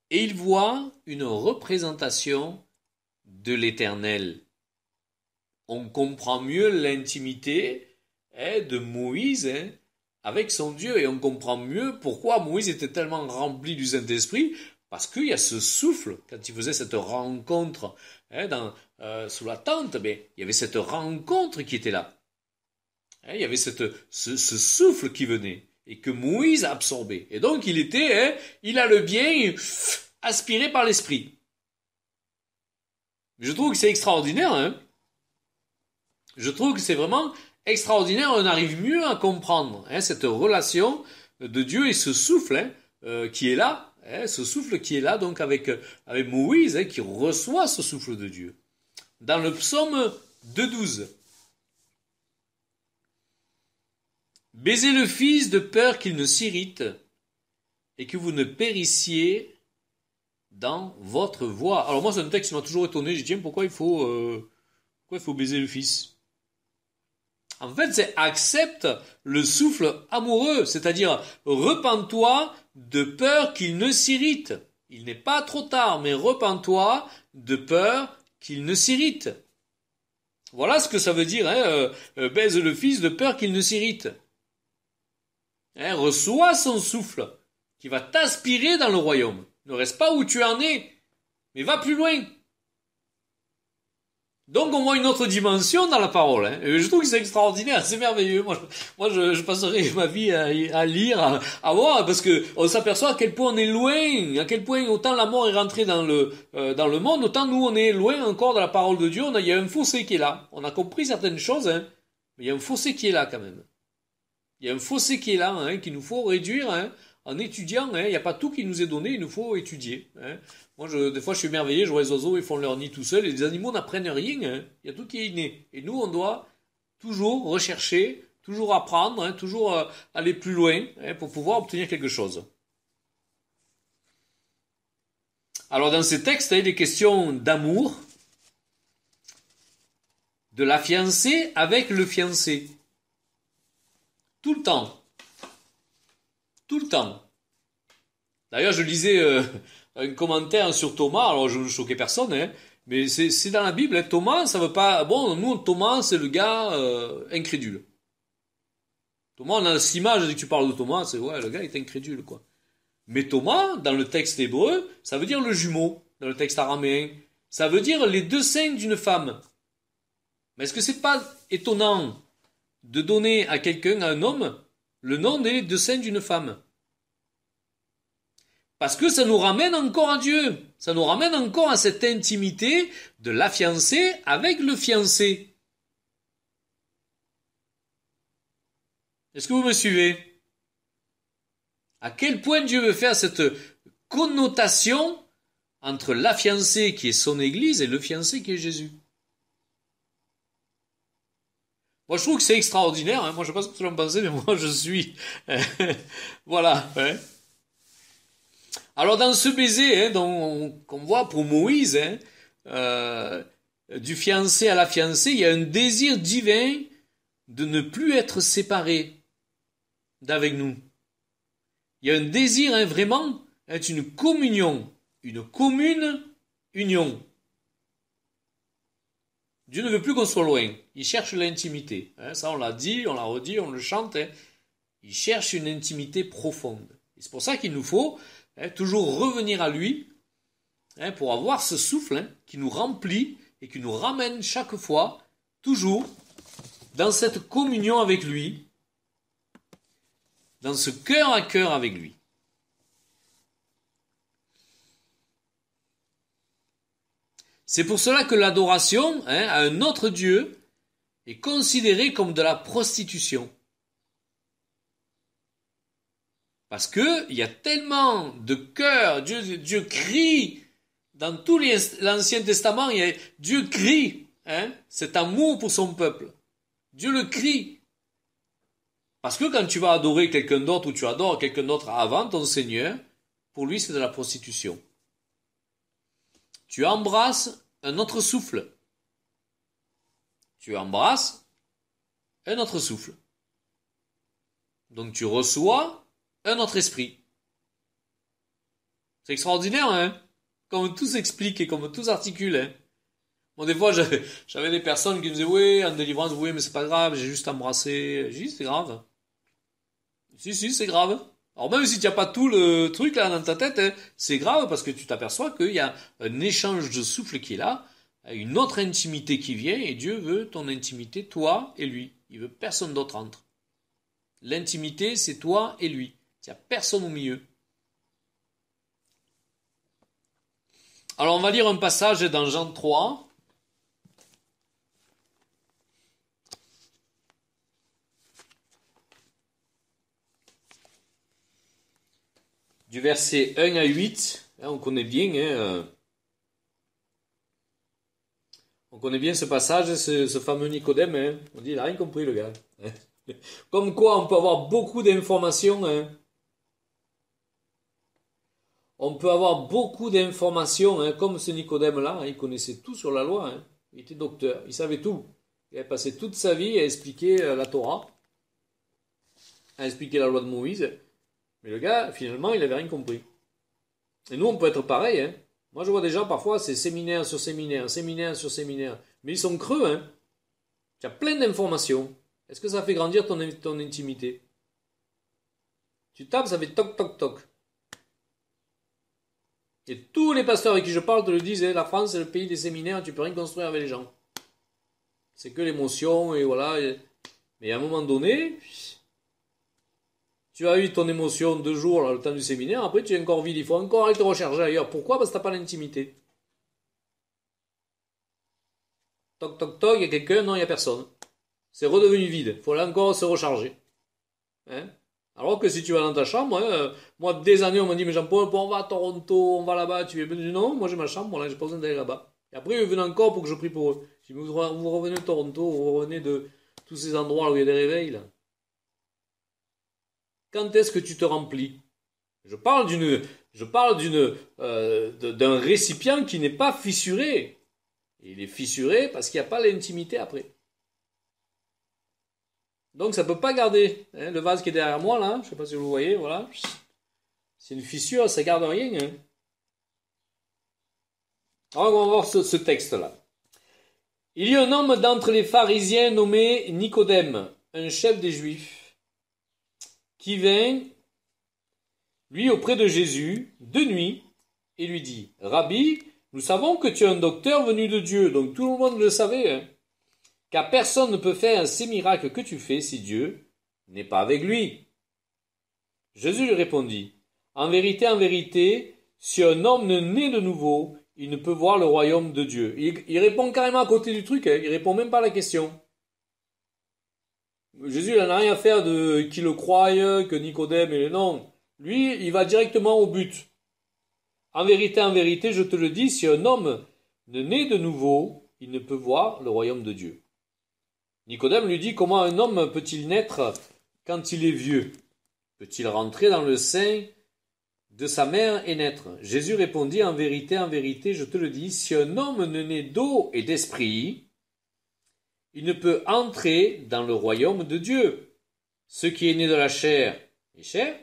et il voit une représentation de l'Éternel. On comprend mieux l'intimité de Moïse avec son Dieu et on comprend mieux pourquoi Moïse était tellement rempli du Saint-Esprit. Parce qu'il y a ce souffle, quand il faisait cette rencontre sous la tente, il y avait cette rencontre qui était là. Il y avait ce souffle qui venait et que Moïse absorbait. Et donc il a le bien aspiré par l'esprit. Je trouve que c'est extraordinaire. Je trouve que c'est vraiment extraordinaire. On arrive mieux à comprendre cette relation de Dieu et ce souffle qui est là. Ce souffle qui est là, donc avec Moïse, qui reçoit ce souffle de Dieu. Dans le psaume 2,12. Baisez le Fils de peur qu'il ne s'irrite et que vous ne périssiez dans votre voie. Alors moi, c'est un texte qui m'a toujours étonné. Je dis, tiens, pourquoi il faut baiser le Fils? En fait, c'est accepte le souffle amoureux, c'est-à-dire repens-toi de peur qu'il ne s'irrite. Il n'est pas trop tard, mais repens-toi de peur qu'il ne s'irrite. Voilà ce que ça veut dire, baise le Fils de peur qu'il ne s'irrite. Reçois son souffle qui va t'aspirer dans le royaume. Ne reste pas où tu en es, mais va plus loin. Donc on voit une autre dimension dans la parole. Et je trouve que c'est extraordinaire, c'est merveilleux. Moi, je passerai ma vie à lire, à voir, parce que on s'aperçoit à quel point on est loin, à quel point autant la mort est rentrée dans le monde, autant nous on est loin encore de la parole de Dieu. Il y a un fossé qui est là. On a compris certaines choses, mais il y a un fossé qui est là quand même. Il y a un fossé qui est là, qu'il nous faut réduire en étudiant. Il n'y a pas tout qui nous est donné, il nous faut étudier. Moi, des fois, je suis émerveillé, je vois les oiseaux, ils font leur nid tout seuls, et les animaux n'apprennent rien. Il y a tout qui est inné. Et nous, on doit toujours rechercher, toujours apprendre, toujours aller plus loin pour pouvoir obtenir quelque chose. Alors, dans ces textes, il est question d'amour, de la fiancée avec le fiancé. Tout le temps. Tout le temps. D'ailleurs, je lisais un commentaire sur Thomas, alors je ne choquais personne, mais c'est dans la Bible. Thomas, ça veut pas... Bon, nous, Thomas, c'est le gars incrédule. Thomas, on a cette image, dès que tu parles de Thomas, c'est ouais, le gars est incrédule, quoi. Mais Thomas, dans le texte hébreu, ça veut dire le jumeau, dans le texte araméen. Ça veut dire les deux seins d'une femme. Mais est-ce que c'est pas étonnant de donner à quelqu'un, à un homme, le nom des deux seins d'une femme? Parce que ça nous ramène encore à Dieu. Ça nous ramène encore à cette intimité de la fiancée avec le fiancé. Est-ce que vous me suivez? À quel point Dieu veut faire cette connotation entre la fiancée qui est son église et le fiancé qui est Jésus? Moi, je trouve que c'est extraordinaire. Moi, je ne sais pas ce que tu en penses, mais moi, je suis. Voilà. Alors, dans ce baiser qu'on voit pour Moïse, du fiancé à la fiancée, il y a un désir divin de ne plus être séparé d'avec nous. Il y a un désir vraiment, une communion, une commune union. Dieu ne veut plus qu'on soit loin. Il cherche l'intimité. Ça, on l'a dit, on l'a redit, on le chante. Il cherche une intimité profonde. Et c'est pour ça qu'il nous faut toujours revenir à lui pour avoir ce souffle qui nous remplit et qui nous ramène chaque fois, toujours, dans cette communion avec lui, dans ce cœur à cœur avec lui. C'est pour cela que l'adoration à un autre Dieu est considérée comme de la prostitution. Parce que il y a tellement de cœurs, Dieu crie dans tout l'Ancien Testament, Dieu crie cet amour pour son peuple. Dieu le crie. Parce que quand tu vas adorer quelqu'un d'autre ou tu adores quelqu'un d'autre avant ton Seigneur, pour lui c'est de la prostitution. tu embrasses un autre souffle. Tu embrasses un autre souffle. Donc tu reçois un autre esprit. C'est extraordinaire, hein? Comme tout s'explique et comme tout s'articule, hein? Bon, des fois, j'avais des personnes qui me disaient, oui, en délivrance, oui, mais c'est pas grave, j'ai juste embrassé. J'ai dit, c'est grave. Si, c'est grave. Alors même si tu n'as pas tout le truc là dans ta tête, hein, c'est grave parce que tu t'aperçois qu'il y a un échange de souffle qui est là, une autre intimité qui vient, et Dieu veut ton intimité, toi et lui. Il veut personne d'autre entre. L'intimité, c'est toi et lui. Il n'y a personne au milieu. Alors on va lire un passage dans Jean 3. Du verset 1 à 8, hein, on connaît bien, on connaît bien ce passage, ce fameux Nicodème, hein. On dit, il n'a rien compris le gars. Comme quoi, on peut avoir beaucoup d'informations, hein. On peut avoir beaucoup d'informations, hein, comme ce Nicodème-là, hein, il connaissait tout sur la loi, hein. Il était docteur, il savait tout. Il avait passé toute sa vie à expliquer la Torah, à expliquer la loi de Moïse. Mais le gars, finalement, il n'avait rien compris. Et nous, on peut être pareil, hein. Moi, je vois des gens, parfois, c'est séminaire sur séminaire, séminaire sur séminaire. Mais ils sont creux, hein. Tu as plein d'informations. Est-ce que ça fait grandir ton intimité? Tu tapes, ça fait toc, toc, toc. Et tous les pasteurs avec qui je parle te le disent, hein, la France, c'est le pays des séminaires, tu peux rien construire avec les gens. C'est que l'émotion, et voilà. Mais à un moment donné... Tu as eu ton émotion 2 jours, là, le temps du séminaire, après tu es encore vide, il faut encore aller te recharger ailleurs. Pourquoi? Parce que tu n'as pas l'intimité. Toc, toc, toc, il y a quelqu'un, non, il n'y a personne. C'est redevenu vide, il faut aller encore se recharger. Hein? Alors que si tu vas dans ta chambre, hein, moi des années on m'a dit, mais Jean-Paul, on va à Toronto, on va là-bas, tu es venu? Non, moi j'ai ma chambre, voilà, j'ai pas besoin d'aller là-bas. Et après ils venaient encore pour que je prie pour eux. Je dis, vous revenez de Toronto, vous revenez de tous ces endroits où il y a des réveils, là. Quand est-ce que tu te remplis? Je parle d'un récipient qui n'est pas fissuré. Il est fissuré parce qu'il n'y a pas l'intimité après. Donc ça ne peut pas garder. Hein, le vase qui est derrière moi, là, je ne sais pas si vous le voyez, voilà. C'est une fissure, ça ne garde rien. Hein. Alors on va voir ce texte-là. Il y a un homme d'entre les pharisiens nommé Nicodème, un chef des Juifs, qui vint, lui, auprès de Jésus, de nuit, et lui dit, « Rabbi, nous savons que tu es un docteur venu de Dieu. » Donc tout le monde le savait, hein, car personne ne peut faire ces miracles que tu fais si Dieu n'est pas avec lui. Jésus lui répondit, « En vérité, si un homme ne naît de nouveau, il ne peut voir le royaume de Dieu. » Il répond carrément à côté du truc, hein, il répond même pas à la question. Jésus, il n'en a rien à faire de qui le croie, que Nicodème, et non. Lui, il va directement au but. En vérité, je te le dis, si un homme ne naît de nouveau, il ne peut voir le royaume de Dieu. Nicodème lui dit, comment un homme peut-il naître quand il est vieux? Peut-il rentrer dans le sein de sa mère et naître? Jésus répondit, en vérité, je te le dis, si un homme ne naît d'eau et d'esprit, il ne peut entrer dans le royaume de Dieu. Ce qui est né de la chair est chair,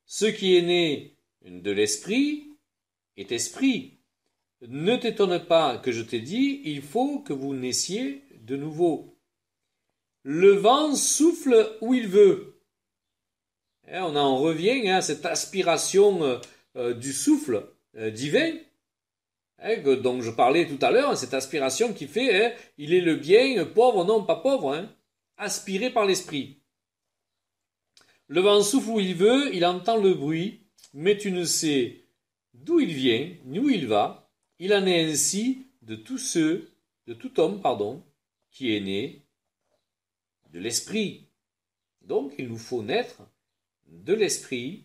ce qui est né de l'esprit est esprit. Ne t'étonne pas que je t'ai dit, il faut que vous naissiez de nouveau. Le vent souffle où il veut. On en revient à cette aspiration du souffle divin. Dont je parlais tout à l'heure, cette aspiration qui fait, il est le bien, pauvre, non pas pauvre, aspiré par l'esprit. Le vent souffle où il veut, il entend le bruit, mais tu ne sais d'où il vient, ni où il va. Il en est ainsi de tout homme, qui est né de l'esprit. Donc il nous faut naître de l'esprit,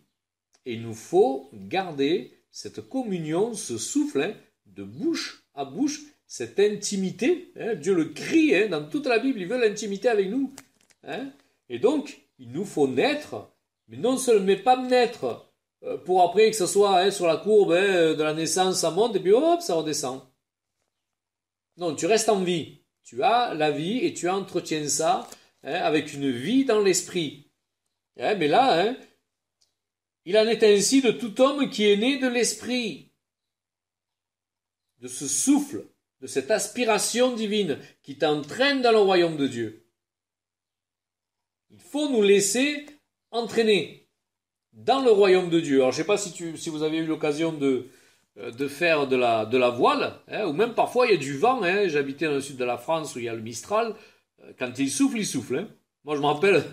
et il nous faut garder cette communion, ce souffle, de bouche à bouche, cette intimité. Dieu le crie dans toute la Bible, il veut l'intimité avec nous. Et donc, il nous faut naître, mais pas naître pour après que ce soit sur la courbe de la naissance, ça monte et puis hop, ça redescend. Non, tu restes en vie. Tu as la vie et tu entretiens ça avec une vie dans l'esprit. Mais là, il en est ainsi de tout homme qui est né de l'esprit, de ce souffle, de cette aspiration divine qui t'entraîne dans le royaume de Dieu. Il faut nous laisser entraîner dans le royaume de Dieu. Alors je ne sais pas si vous avez eu l'occasion de faire de la voile, ou même parfois il y a du vent. J'habitais dans le sud de la France où il y a le Mistral. Quand il souffle, il souffle. Moi je me rappelle,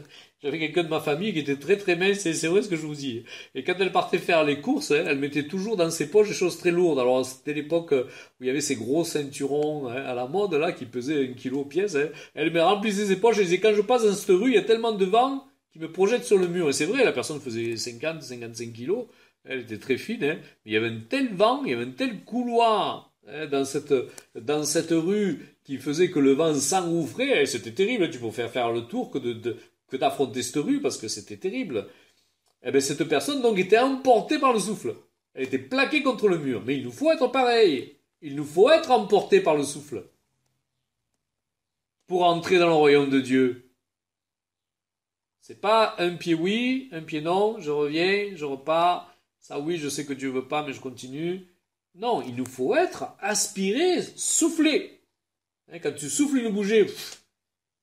j'avais quelqu'un de ma famille qui était très très mince, c'est vrai ce que je vous dis. Et quand elle partait faire les courses, elle mettait toujours dans ses poches des choses très lourdes. Alors c'était l'époque où il y avait ces gros ceinturons à la mode là qui pesaient 1 kilo pièce. Elle me remplissait ses poches et disait quand je passe dans cette rue, il y a tellement de vent qui me projette sur le mur. Et c'est vrai, la personne faisait 50-55 kilos. Elle était très fine, mais il y avait un tel vent, il y avait un tel couloir dans cette rue qui faisait que le vent s'engouffrait. C'était terrible, tu pouvais faire le tour que d'affronter cette rue parce que c'était terrible. Et bien cette personne donc était emportée par le souffle. Elle était plaquée contre le mur. Mais il nous faut être pareil. Il nous faut être emportés par le souffle pour entrer dans le royaume de Dieu. C'est pas un pied oui, un pied non, je reviens, je repars. Ça oui, je sais que Dieu veut pas, mais je continue. Non, il nous faut être aspiré, soufflé. Quand tu souffles une bougie,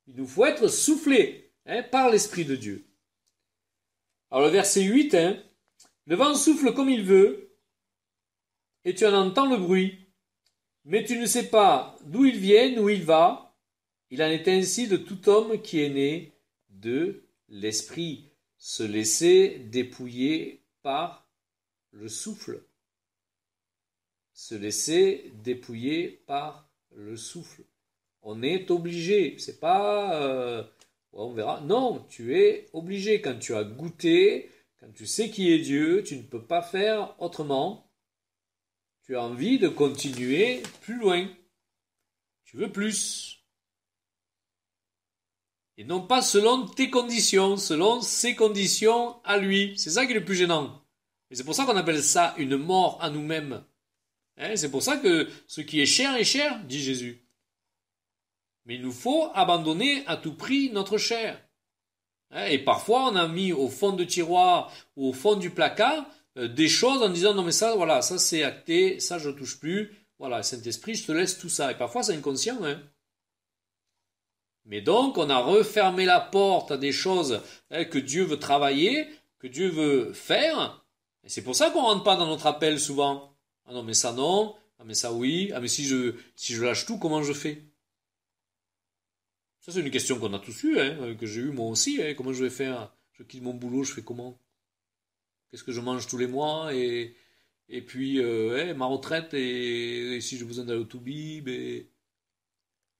il nous faut être soufflé par l'Esprit de Dieu. Alors le verset 8, le vent souffle comme il veut, et tu en entends le bruit, mais tu ne sais pas d'où il vient, où il va. Il en est ainsi de tout homme qui est né de l'Esprit, se laisser dépouiller par le souffle. Se laisser dépouiller par le souffle. On est obligé, c'est pas on verra. Non, tu es obligé. Quand tu as goûté, quand tu sais qui est Dieu, tu ne peux pas faire autrement. Tu as envie de continuer plus loin. Tu veux plus. Et non pas selon tes conditions, selon ses conditions à lui. C'est ça qui est le plus gênant. Et c'est pour ça qu'on appelle ça une mort à nous-mêmes. C'est pour ça que ce qui est cher, dit Jésus. Mais il nous faut abandonner à tout prix notre chair. Et parfois, on a mis au fond de tiroir ou au fond du placard des choses en disant non mais ça, voilà, ça c'est acté, ça je ne touche plus. Voilà, Saint-Esprit, je te laisse tout ça. Et parfois, c'est inconscient. Mais donc, on a refermé la porte à des choses que Dieu veut travailler, que Dieu veut faire. Et c'est pour ça qu'on ne rentre pas dans notre appel souvent. Ah non, mais ça non. Ah mais ça oui. Ah mais si je lâche tout, comment je fais? Ça, c'est une question qu'on a tous eue, que j'ai eue moi aussi. Comment je vais faire? Je quitte mon boulot, je fais comment? Qu'est-ce que je mange tous les mois? Et puis, ma retraite, et si j'ai besoin d'aller au Toubib.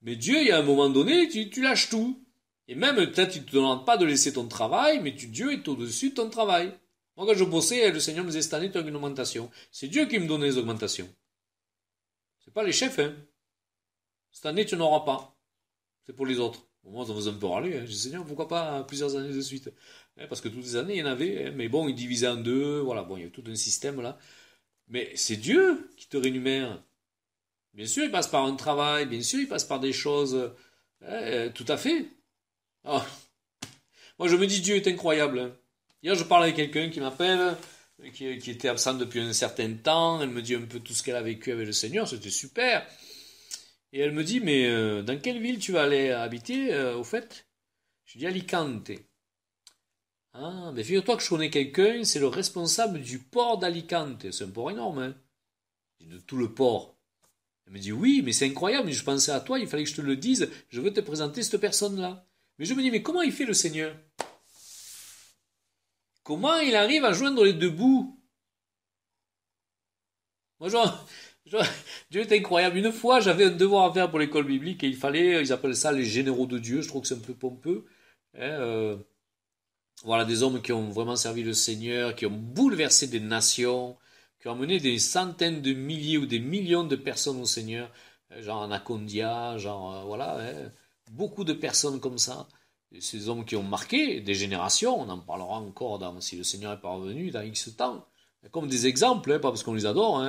Mais Dieu, il y a un moment donné, tu lâches tout. Et même, peut-être, il ne te demande pas de laisser ton travail, mais Dieu est au-dessus de ton travail. Moi, quand je bossais, le Seigneur me disait, cette année, tu as une augmentation. C'est Dieu qui me donnait les augmentations. C'est pas les chefs, Cette année, tu n'auras pas. C'est pour les autres. Moi, ça faisait un peu râler. J'ai dit, Seigneur, pourquoi pas plusieurs années de suite? Parce que toutes les années, il y en avait. Mais bon, il divisait en deux. Voilà, bon, il y avait tout un système là. Mais c'est Dieu qui te rémunère. Bien sûr, il passe par un travail. Bien sûr, il passe par des choses. Tout à fait. Oh. Moi, je me dis, Dieu est incroyable. Hier, je parle avec quelqu'un qui m'appelle, qui était absent depuis un certain temps. Elle me dit un peu tout ce qu'elle a vécu avec le Seigneur. C'était super. Et elle me dit, mais dans quelle ville tu vas aller habiter, au fait? Je dis Alicante. Ah, mais figure-toi que je connais quelqu'un, c'est le responsable du port d'Alicante. C'est un port énorme, de tout le port. Elle me dit, oui, mais c'est incroyable, je pensais à toi, il fallait que je te le dise, je veux te présenter cette personne-là. Mais je me dis, mais comment il fait le Seigneur? Comment il arrive à joindre les deux bouts? Moi, Dieu est incroyable. Une fois, j'avais un devoir à faire pour l'école biblique et il fallait, ils appellent ça les généraux de Dieu. Je trouve que c'est un peu pompeux. Voilà, des hommes qui ont vraiment servi le Seigneur, qui ont bouleversé des nations, qui ont amené des centaines de milliers ou des millions de personnes au Seigneur. Genre Anacondia, voilà, beaucoup de personnes comme ça. Et ces hommes qui ont marqué des générations, on en parlera encore si le Seigneur est parvenu dans X temps. Comme des exemples, pas parce qu'on les adore,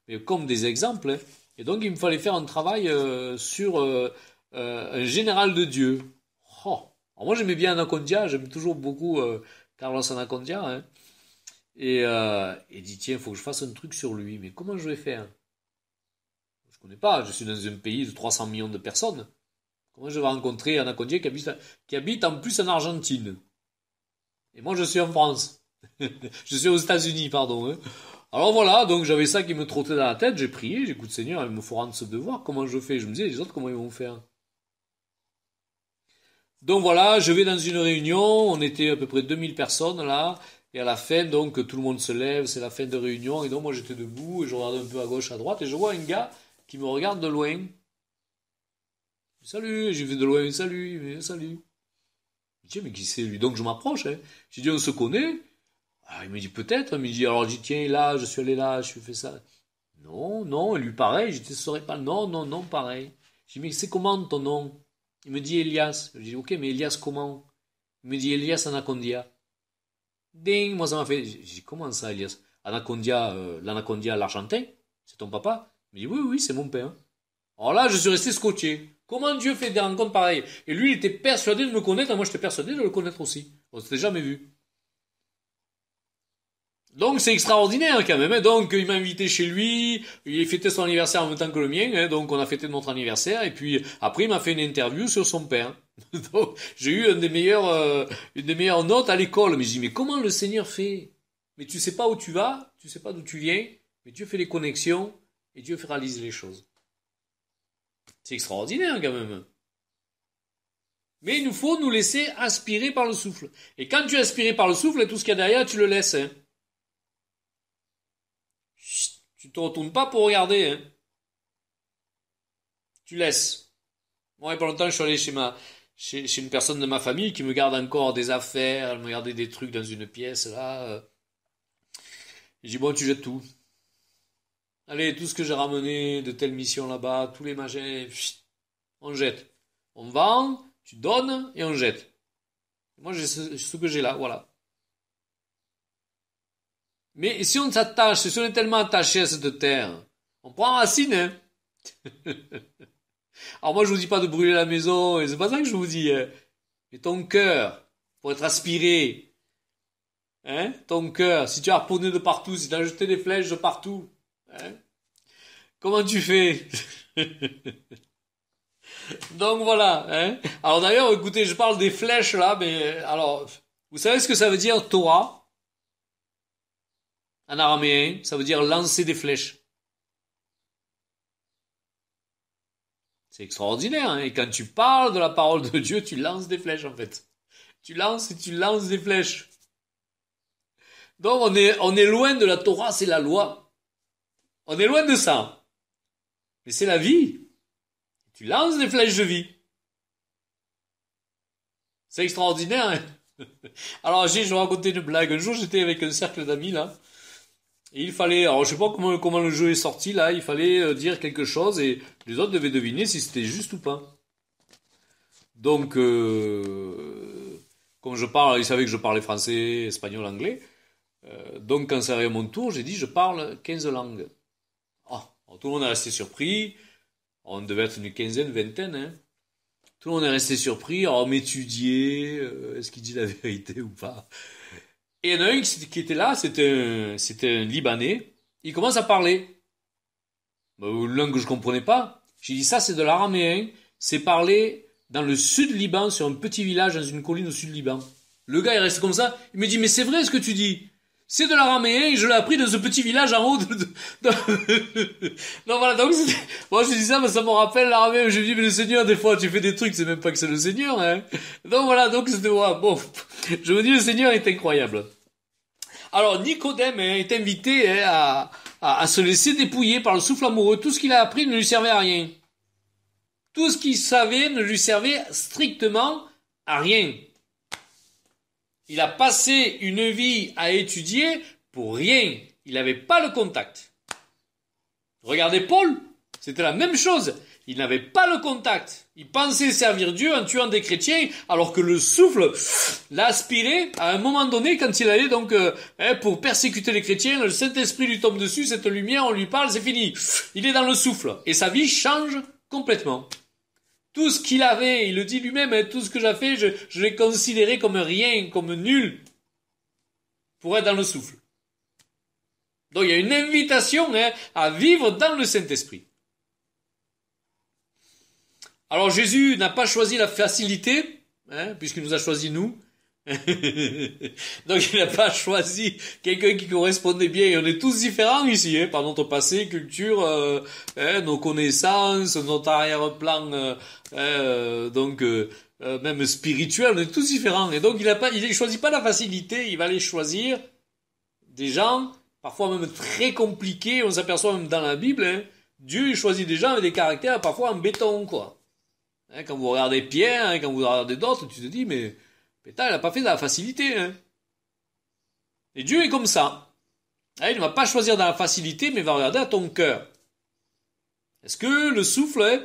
mais comme des exemples. Et donc, il me fallait faire un travail sur un général de Dieu. Oh. Alors moi, j'aimais bien Anacondia, j'aime toujours beaucoup Carlos Anacondia. Hein. Et dit, tiens, il faut que je fasse un truc sur lui. Mais comment je vais faire? Je connais pas, je suis dans un pays de 300 millions de personnes. Comment je vais rencontrer Anacondia qui habite en plus en Argentine? Et moi, je suis en France. Je suis aux États-Unis, pardon. Hein. Alors voilà, donc j'avais ça qui me trottait dans la tête, j'ai prié, j'ai dit, Seigneur, il me faut rendre ce devoir, comment je fais? Je me disais, les autres, comment ils vont faire? Donc voilà, je vais dans une réunion, on était à peu près 2000 personnes là, et à la fin, donc tout le monde se lève, c'est la fin de réunion, et donc moi j'étais debout, et je regardais un peu à gauche, à droite, et je vois un gars qui me regarde de loin. Salut, j'ai vu de loin, salut, salut. Je dis, mais qui c'est lui? Donc je m'approche, hein. J'ai dit, on se connaît? Ah, il me dit, peut-être, il me dit, alors je dis, tiens, là, je suis allé là, je fais ça. Non, non, lui pareil, je ne saurais pas, non, non, non, pareil. Je dis, mais c'est comment ton nom? Il me dit Elias. Je dis, ok, mais Elias comment? Il me dit Elias Anacondia. Ding, moi ça m'a fait. J'ai dit, comment ça, Elias? Anacondia, l'Anacondia, l'Argentin? C'est ton papa? Il me dit, oui, oui, c'est mon père. Alors là, je suis resté scotché. Comment Dieu fait des rencontres pareilles? Et lui, il était persuadé de me connaître, et moi, j'étais persuadé de le connaître aussi. On s'était jamais vu. Donc c'est extraordinaire quand même. Hein. Donc il m'a invité chez lui, il fêtait son anniversaire en même temps que le mien, hein. Donc on a fêté notre anniversaire et puis après il m'a fait une interview sur son père. Donc j'ai eu une des meilleures notes à l'école. Mais je dis mais comment le Seigneur fait? Mais tu sais pas où tu vas, tu sais pas d'où tu viens, mais Dieu fait les connexions et Dieu réalise les choses. C'est extraordinaire quand même. Mais il nous faut nous laisser aspirer par le souffle. Et quand tu es aspiré par le souffle, tout ce qu'il y a derrière, tu le laisses. Hein. Tu te retournes pas pour regarder, hein. Tu laisses. Moi, il y a pas longtemps, je suis allé chez une personne de ma famille qui me garde encore des affaires, elle me gardait des trucs dans une pièce, là. J'ai dit, bon, tu jettes tout. Allez, tout ce que j'ai ramené de telle mission là-bas, tous les machins, on jette. On vend, tu donnes et on jette. Moi, j'ai ce que j'ai là, voilà. Mais si on s'attache, si on est tellement attaché à cette terre, on prend racine, hein. Alors moi je vous dis pas de brûler la maison, et c'est pas ça que je vous dis, hein. Mais ton cœur, pour être aspiré, hein, ton cœur, si tu as harponné de partout, si tu as jeté des flèches de partout, hein, comment tu fais? Donc voilà, hein. Alors d'ailleurs, écoutez, je parle des flèches là, mais alors, vous savez ce que ça veut dire Torah? En araméen, ça veut dire lancer des flèches. C'est extraordinaire, hein. Et quand tu parles de la parole de Dieu, tu lances des flèches, en fait. Tu lances et tu lances des flèches. Donc, on est loin de la Torah, c'est la loi. On est loin de ça. Mais c'est la vie. Tu lances des flèches de vie. C'est extraordinaire, hein. Alors, je vais raconter une blague. Un jour, j'étais avec un cercle d'amis, là. Et il fallait, alors je sais pas comment le jeu est sorti là, il fallait dire quelque chose et les autres devaient deviner si c'était juste ou pas. Donc, comme je parle, ils savaient que je parlais français, espagnol, anglais. Donc quand c'est arrivé à mon tour, j'ai dit je parle 15 langues. Ah, alors, tout le monde est resté surpris. On devait être une quinzaine, vingtaine. Hein. Tout le monde est resté surpris. Alors, m'étudier, est-ce qu'il dit la vérité ou pas? Et il y en a un qui était là, c'était un Libanais. Il commence à parler. Une langue que je comprenais pas. J'ai dit ça, c'est de l'araméen. C'est parlé dans le sud Liban, sur un petit village dans une colline au sud Liban. Le gars, il reste comme ça. Il me dit, mais c'est vrai ce que tu dis. C'est de l'araméen et je l'ai appris dans ce petit village en haut Non, voilà, donc, moi, je dis ça, mais ça me rappelle l'araméen. Je me dis, mais le Seigneur, des fois, tu fais des trucs, c'est même pas que c'est le Seigneur, hein. Donc, voilà, donc, c'était, voilà, bon. Je me dis, le Seigneur est incroyable. Alors, Nicodème est invité à se laisser dépouiller par le souffle amoureux. Tout ce qu'il a appris ne lui servait à rien. Tout ce qu'il savait ne lui servait strictement à rien. Il a passé une vie à étudier pour rien. Il n'avait pas le contact. Regardez Paul, c'était la même chose. il n'avait pas le contact. Il pensait servir Dieu en tuant des chrétiens, alors que le souffle l'a aspiré à un moment donné quand il allait donc pour persécuter les chrétiens. Le Saint-Esprit lui tombe dessus, cette lumière, on lui parle, c'est fini. Il est dans le souffle et sa vie change complètement. Tout ce qu'il avait, il le dit lui-même, tout ce que j'ai fait, je l'ai considéré comme rien, comme nul, pour être dans le souffle. Donc il y a une invitation à vivre dans le Saint-Esprit. Alors Jésus n'a pas choisi la facilité, puisqu'il nous a choisi nous. Donc il n'a pas choisi quelqu'un qui correspondait bien. Et on est tous différents ici, par notre passé, culture, nos connaissances, notre arrière-plan, même spirituel. On est tous différents. Et donc il choisit pas la facilité. Il va aller choisir des gens, parfois même très compliqués. On s'aperçoit même dans la Bible, Dieu il choisit des gens avec des caractères parfois en béton, quoi. Quand vous regardez Pierre, quand vous regardez d'autres, tu te dis, mais putain, il a pas fait de la facilité. Et Dieu est comme ça. Il ne va pas choisir dans la facilité, mais il va regarder à ton cœur. Est-ce que le souffle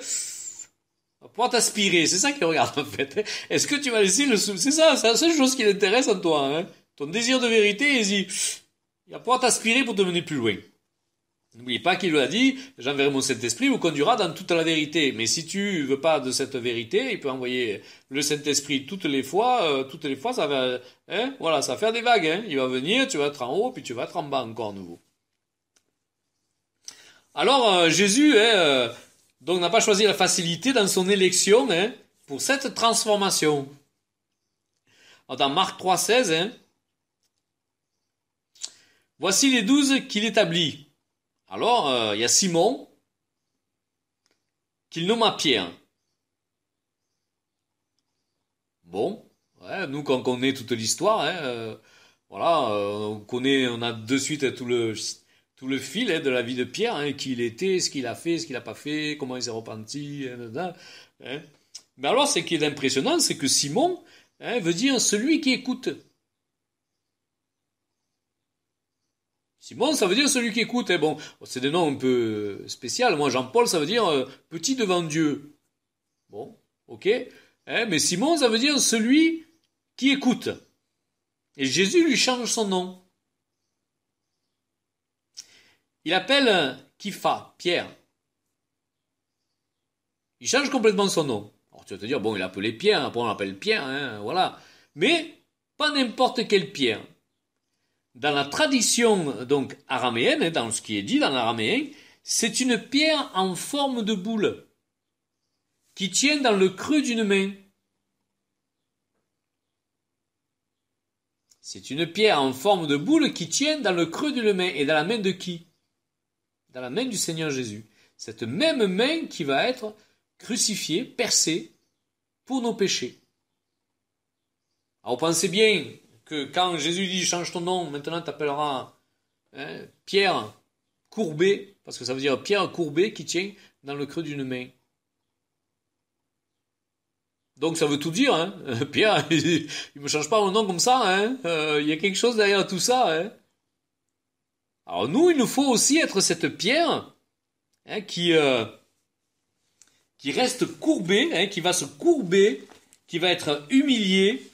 va pouvoir t'aspirer? C'est ça qu'il regarde en fait. Est-ce que tu vas laisser le souffle? C'est ça, c'est la seule chose qui l'intéresse en toi. Ton désir de vérité, il va pouvoir t'aspirer pour te mener plus loin. N'oubliez pas qu'il lui a dit, j'enverrai mon Saint-Esprit, vous conduira dans toute la vérité. Mais si tu veux pas de cette vérité, il peut envoyer le Saint-Esprit toutes les fois, ça va, ça va faire des vagues, Il va venir, tu vas être en haut, puis tu vas être en bas encore nouveau. Alors, Jésus, donc n'a pas choisi la facilité dans son élection, pour cette transformation. Alors, dans Marc 3,16, voici les 12 qu'il établit. Alors, il y a Simon, qu'il nomma Pierre. Bon, nous quand on connaît toute l'histoire, on a de suite tout le fil de la vie de Pierre, qui il était, ce qu'il a fait, ce qu'il n'a pas fait, comment il s'est repenti, Mais alors, ce qui est impressionnant, c'est que Simon veut dire celui qui écoute. Simon, ça veut dire celui qui écoute. Bon, c'est des noms un peu spéciaux. Moi, Jean-Paul, ça veut dire petit devant Dieu. Bon, ok. Mais Simon, ça veut dire celui qui écoute. Et Jésus lui change son nom. Il appelle Kipha, Pierre. Il change complètement son nom. Alors tu vas te dire, bon, il a appelé Pierre, après on l'appelle Pierre, voilà. Mais pas n'importe quel Pierre. Dans la tradition donc araméenne, dans ce qui est dit dans l'araméen, c'est une pierre en forme de boule qui tient dans le creux d'une main. C'est une pierre en forme de boule qui tient dans le creux d'une main. Et dans la main de qui? Dans la main du Seigneur Jésus. Cette même main qui va être crucifiée, percée pour nos péchés. Alors pensez bien que quand Jésus dit change ton nom, maintenant tu t'appelleras Pierre courbé, parce que ça veut dire pierre courbée qui tient dans le creux d'une main. Donc ça veut tout dire, Pierre, il me change pas mon nom comme ça, il y a quelque chose derrière tout ça, Alors nous, il nous faut aussi être cette pierre qui reste courbée, qui va se courber, qui va être humiliée,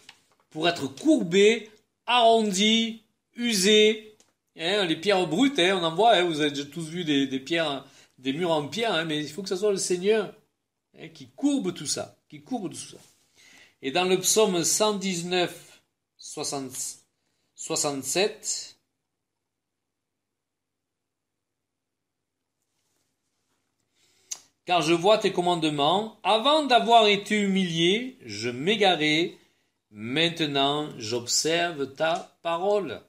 pour être courbé, arrondi, usé, les pierres brutes, on en voit, vous avez déjà tous vu des pierres, des murs en pierre, mais il faut que ce soit le Seigneur qui courbe tout ça, Et dans le psaume 119, 67, car je vois tes commandements, avant d'avoir été humilié, je m'égarais. Maintenant, j'observe ta parole.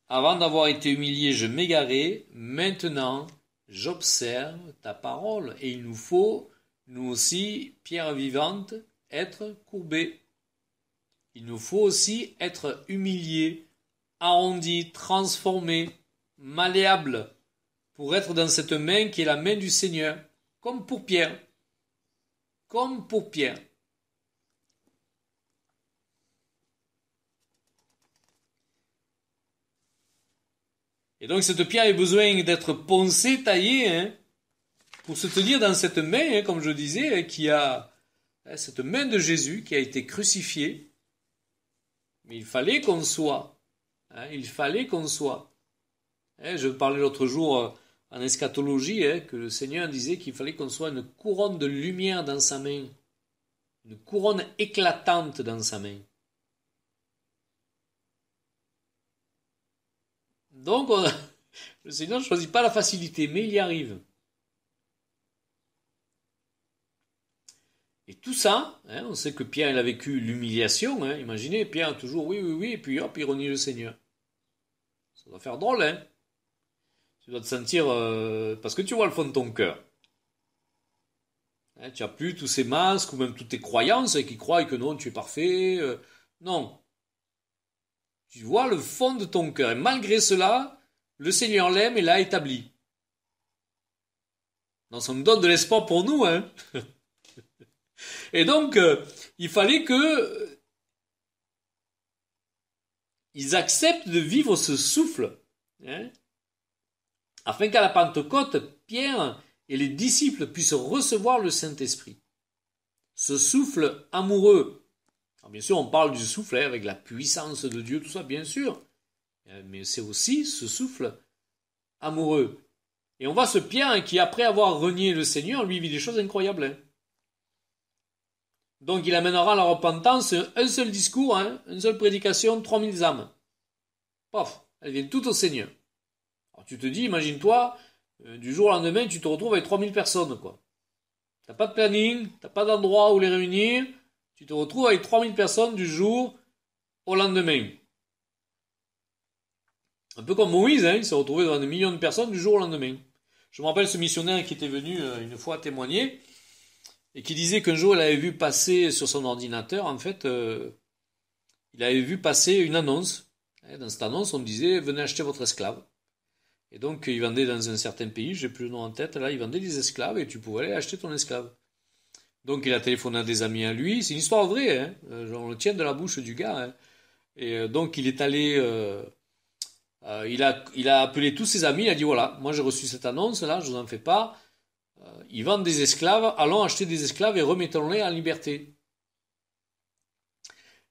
Avant d'avoir été humilié, je m'égarais. Maintenant, j'observe ta parole. Et il nous faut, nous aussi, pierre vivante, être courbés. Il nous faut aussi être humiliés, arrondis, transformés, malléables, pour être dans cette main qui est la main du Seigneur, comme pour Pierre. Comme pour Pierre. Et donc cette pierre a besoin d'être poncée, taillée, pour se tenir dans cette main, comme je disais, qui a cette main de Jésus qui a été crucifiée. Mais il fallait qu'on soit. Il fallait qu'on soit. Je parlais l'autre jour en eschatologie que le Seigneur disait qu'il fallait qu'on soit une couronne de lumière dans sa main. Une couronne éclatante dans sa main. Donc, le Seigneur ne choisit pas la facilité, mais il y arrive. Et tout ça, on sait que Pierre il a vécu l'humiliation. Imaginez, Pierre toujours oui, et puis hop, il renie le Seigneur. Ça doit faire drôle, hein. Tu dois te sentir... parce que tu vois le fond de ton cœur. Tu n'as plus tous ces masques, ou même toutes tes croyances qui croient que non, tu es parfait. Non. Tu vois le fond de ton cœur. Et malgré cela, le Seigneur l'aime et l'a établi. Donc ça nous donne de l'espoir pour nous, hein. Et donc, il fallait que ils acceptent de vivre ce souffle, afin qu'à la Pentecôte, Pierre et les disciples puissent recevoir le Saint-Esprit. Ce souffle amoureux. Alors bien sûr, on parle du souffle avec la puissance de Dieu, tout ça, bien sûr. Mais c'est aussi ce souffle amoureux. Et on voit ce Pierre qui, après avoir renié le Seigneur, lui vit des choses incroyables. Donc il amènera à la repentance un seul discours, une seule prédication, 3000 âmes. Paf, elles viennent toutes au Seigneur. Alors tu te dis, imagine-toi, du jour au lendemain, tu te retrouves avec 3000 personnes, quoi. T'as pas de planning, t'as pas d'endroit où les réunir, tu te retrouves avec 3000 personnes du jour au lendemain. Un peu comme Moïse, il s'est retrouvé devant des millions de personnes du jour au lendemain. Je me rappelle ce missionnaire qui était venu une fois témoigner, et qui disait qu'un jour il avait vu passer sur son ordinateur, en fait, il avait vu passer une annonce. Dans cette annonce, on disait « Venez acheter votre esclave ». Et donc, il vendait dans un certain pays, j'ai plus le nom en tête, là, il vendait des esclaves et tu pouvais aller acheter ton esclave. Donc, il a téléphoné à des amis à lui, c'est une histoire vraie, on le tient de la bouche du gars. Et donc, il est allé, il a appelé tous ses amis, il a dit « Voilà, moi j'ai reçu cette annonce, là, je vous en fais pas. Ils vendent des esclaves, allons acheter des esclaves et remettons-les en liberté. »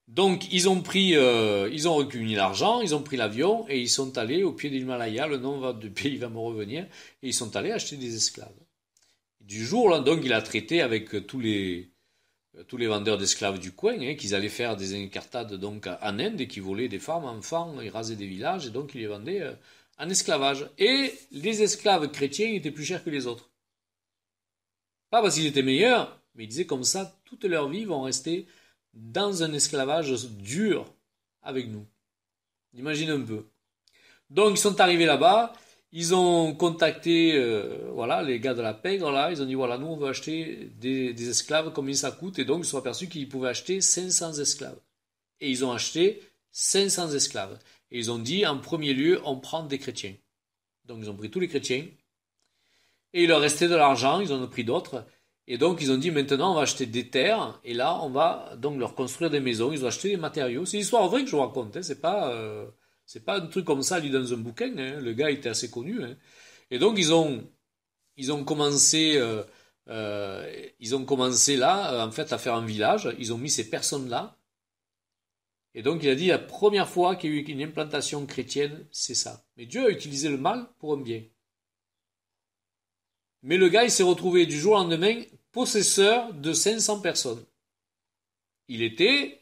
Donc ils ont recueilli l'argent, ils ont pris l'avion et ils sont allés au pied de l'Himalaya, le nom du pays va me revenir, et ils sont allés acheter des esclaves. Du jour là, donc il a traité avec tous les vendeurs d'esclaves du coin, qu'ils allaient faire des incartades donc en Inde et qui volaient des femmes, enfants, ils rasaient des villages et donc ils les vendaient en esclavage. Et les esclaves chrétiens étaient plus chers que les autres. Pas parce qu'ils étaient meilleurs, mais ils disaient comme ça, toute leur vie vont rester dans un esclavage dur avec nous. Imagine un peu. Donc ils sont arrivés là-bas, ils ont contacté les gars de la pègre, là, ils ont dit voilà, nous on veut acheter des esclaves, combien ça coûte, et donc ils se sont aperçus qu'ils pouvaient acheter 500 esclaves. Et ils ont acheté 500 esclaves. Et ils ont dit en premier lieu, on prend des chrétiens. Donc ils ont pris tous les chrétiens, et il leur restait de l'argent, ils en ont pris d'autres. Et donc, ils ont dit, maintenant, on va acheter des terres, et là, on va donc leur construire des maisons. Ils ont acheté des matériaux. C'est une histoire vraie que je vous raconte. C'est pas un truc comme ça, lu dans un bouquin. Le gars était assez connu. Et donc, ils ont commencé là, en fait, à faire un village. Ils ont mis ces personnes-là. Et donc, il a dit, la première fois qu'il y a eu une implantation chrétienne, c'est ça. Mais Dieu a utilisé le mal pour un bien. Mais le gars, il s'est retrouvé du jour au lendemain possesseur de 500 personnes. Il était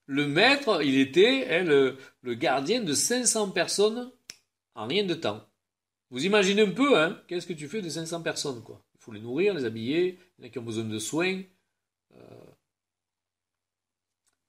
le maître, il était le gardien de 500 personnes en rien de temps. Vous imaginez un peu, qu'est-ce que tu fais de 500 personnes, quoi. Il faut les nourrir, les habiller, il y en a qui ont besoin de soins.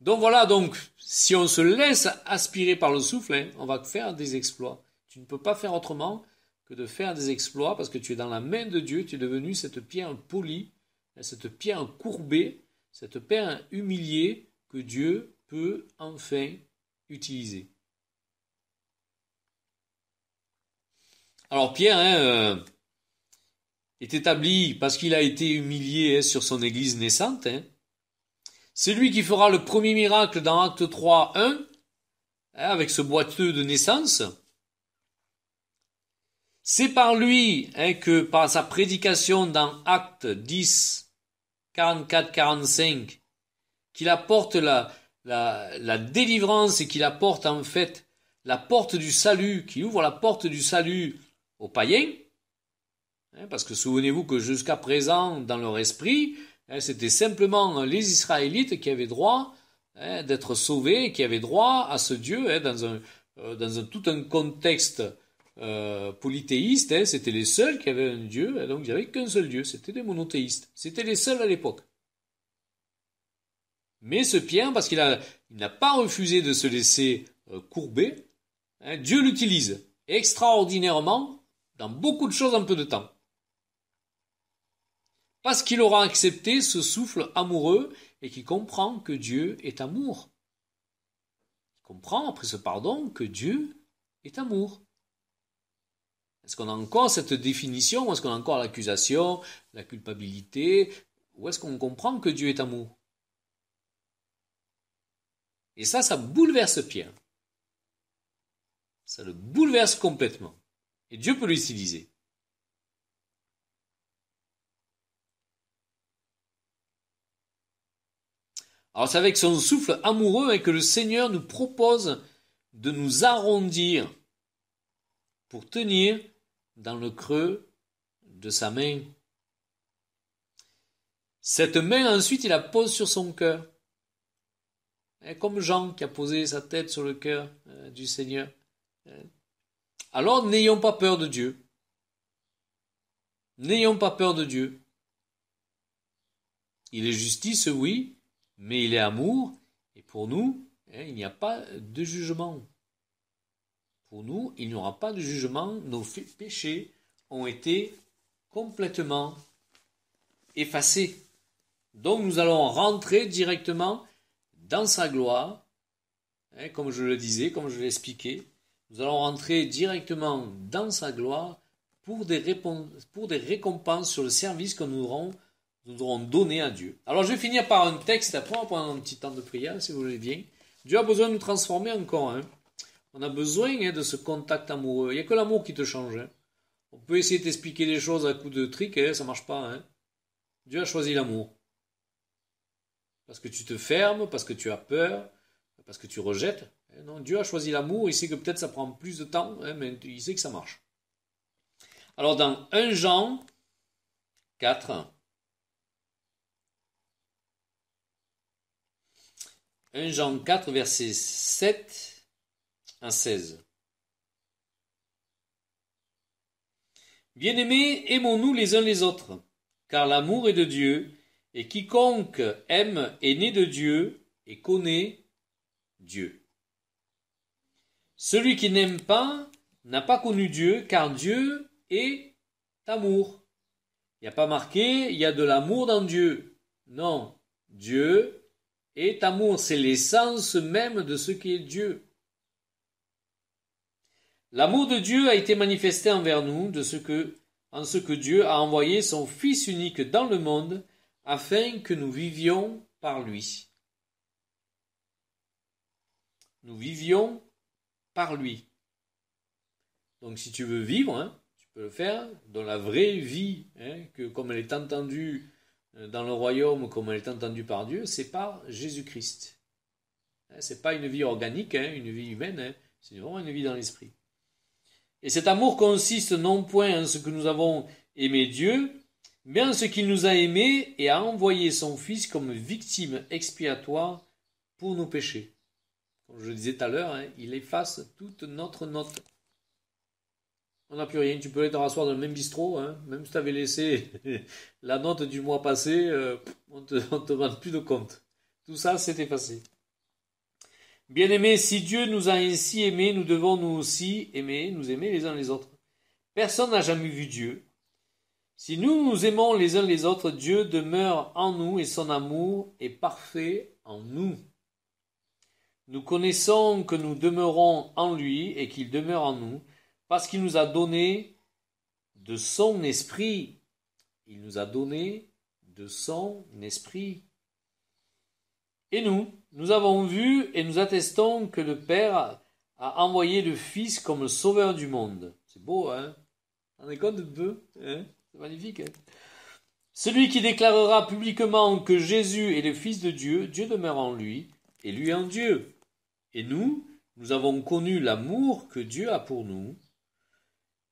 Donc voilà, donc, si on se laisse aspirer par le souffle, on va faire des exploits. Tu ne peux pas faire autrement que de faire des exploits, parce que tu es dans la main de Dieu, tu es devenu cette pierre polie, cette pierre courbée, cette pierre humiliée que Dieu peut enfin utiliser. Alors Pierre est établi parce qu'il a été humilié sur son église naissante. C'est lui qui fera le premier miracle dans Acte 3, 1, avec ce boiteux de naissance. C'est par lui que par sa prédication dans Actes 10, 44-45, qu'il apporte la délivrance et qu'il apporte en fait la porte du salut, qui ouvre la porte du salut aux païens. Parce que souvenez-vous que jusqu'à présent, dans leur esprit, c'était simplement les Israélites qui avaient droit d'être sauvés, qui avaient droit à ce Dieu dans tout un contexte polythéiste. C'était les seuls qui avaient un Dieu, donc il n'y avait qu'un seul Dieu, c'était des monothéistes. C'était les seuls à l'époque. Mais ce Pierre, parce qu'il n'a pas refusé de se laisser courber, Dieu l'utilise extraordinairement dans beaucoup de choses en peu de temps. Parce qu'il aura accepté ce souffle amoureux et qu'il comprend que Dieu est amour. Il comprend, après ce pardon, que Dieu est amour. Est-ce qu'on a encore cette définition, ou est-ce qu'on a encore l'accusation, la culpabilité, ou est-ce qu'on comprend que Dieu est amour? Et ça bouleverse Pierre. Ça le bouleverse complètement. Et Dieu peut l'utiliser. Alors c'est avec son souffle amoureux que le Seigneur nous propose de nous arrondir pour tenir dans le creux de sa main. Cette main, ensuite, il la pose sur son cœur. Comme Jean qui a posé sa tête sur le cœur du Seigneur. Alors n'ayons pas peur de Dieu. N'ayons pas peur de Dieu. Il est justice, oui, mais il est amour, et pour nous, il n'y a pas de jugement. Pour nous, il n'y aura pas de jugement. Nos péchés ont été complètement effacés. Donc nous allons rentrer directement dans sa gloire, comme je le disais, comme je l'expliquais. Nous allons rentrer directement dans sa gloire pour des récompenses sur le service que nous aurons donné à Dieu. Alors je vais finir par un texte, après on va prendre un petit temps de prière, si vous voulez bien. Dieu a besoin de nous transformer encore. On a besoin de ce contact amoureux. Il n'y a que l'amour qui te change. On peut essayer de t'expliquer les choses à coups de trick, ça ne marche pas. Dieu a choisi l'amour. Parce que tu te fermes, parce que tu as peur, parce que tu rejettes. Non, Dieu a choisi l'amour, il sait que peut-être ça prend plus de temps, mais il sait que ça marche. Alors dans 1 Jean 4, 1 Jean 4, versets 7 à 16. Bien-aimés, aimons-nous les uns les autres, car l'amour est de Dieu, et quiconque aime est né de Dieu et connaît Dieu. Celui qui n'aime pas n'a pas connu Dieu, car Dieu est amour. Il n'y a pas marqué, il y a de l'amour dans Dieu. Non, Dieu est amour, c'est l'essence même de ce qui est Dieu. L'amour de Dieu a été manifesté envers nous en ce que Dieu a envoyé son Fils unique dans le monde afin que nous vivions par lui. Nous vivions par lui. Donc si tu veux vivre, tu peux le faire dans la vraie vie, que comme elle est entendue dans le royaume, comme elle est entendue par Dieu, c'est par Jésus-Christ. C'est pas une vie organique, une vie humaine, c'est vraiment une vie dans l'esprit. Et cet amour consiste non point en ce que nous avons aimé Dieu, mais en ce qu'il nous a aimés et a envoyé son Fils comme victime expiatoire pour nos péchés. Comme je le disais tout à l'heure, il efface toute notre note. On n'a plus rien, tu peux aller te rasseoir dans le même bistrot, même si tu avais laissé la note du mois passé, on te demande plus de compte. Tout ça, c'est effacé. Bien-aimés, si Dieu nous a ainsi aimés, nous devons nous aussi nous aimer les uns les autres. Personne n'a jamais vu Dieu. Si nous nous aimons les uns les autres, Dieu demeure en nous et son amour est parfait en nous. Nous connaissons que nous demeurons en lui et qu'il demeure en nous, parce qu'il nous a donné de son esprit. Il nous a donné de son esprit. Et nous avons vu et nous attestons que le Père a envoyé le Fils comme sauveur du monde. C'est beau, Vous vous rendez compte un peu, hein? C'est magnifique. Hein? Celui qui déclarera publiquement que Jésus est le Fils de Dieu, Dieu demeure en lui, et lui en Dieu. Et nous avons connu l'amour que Dieu a pour nous,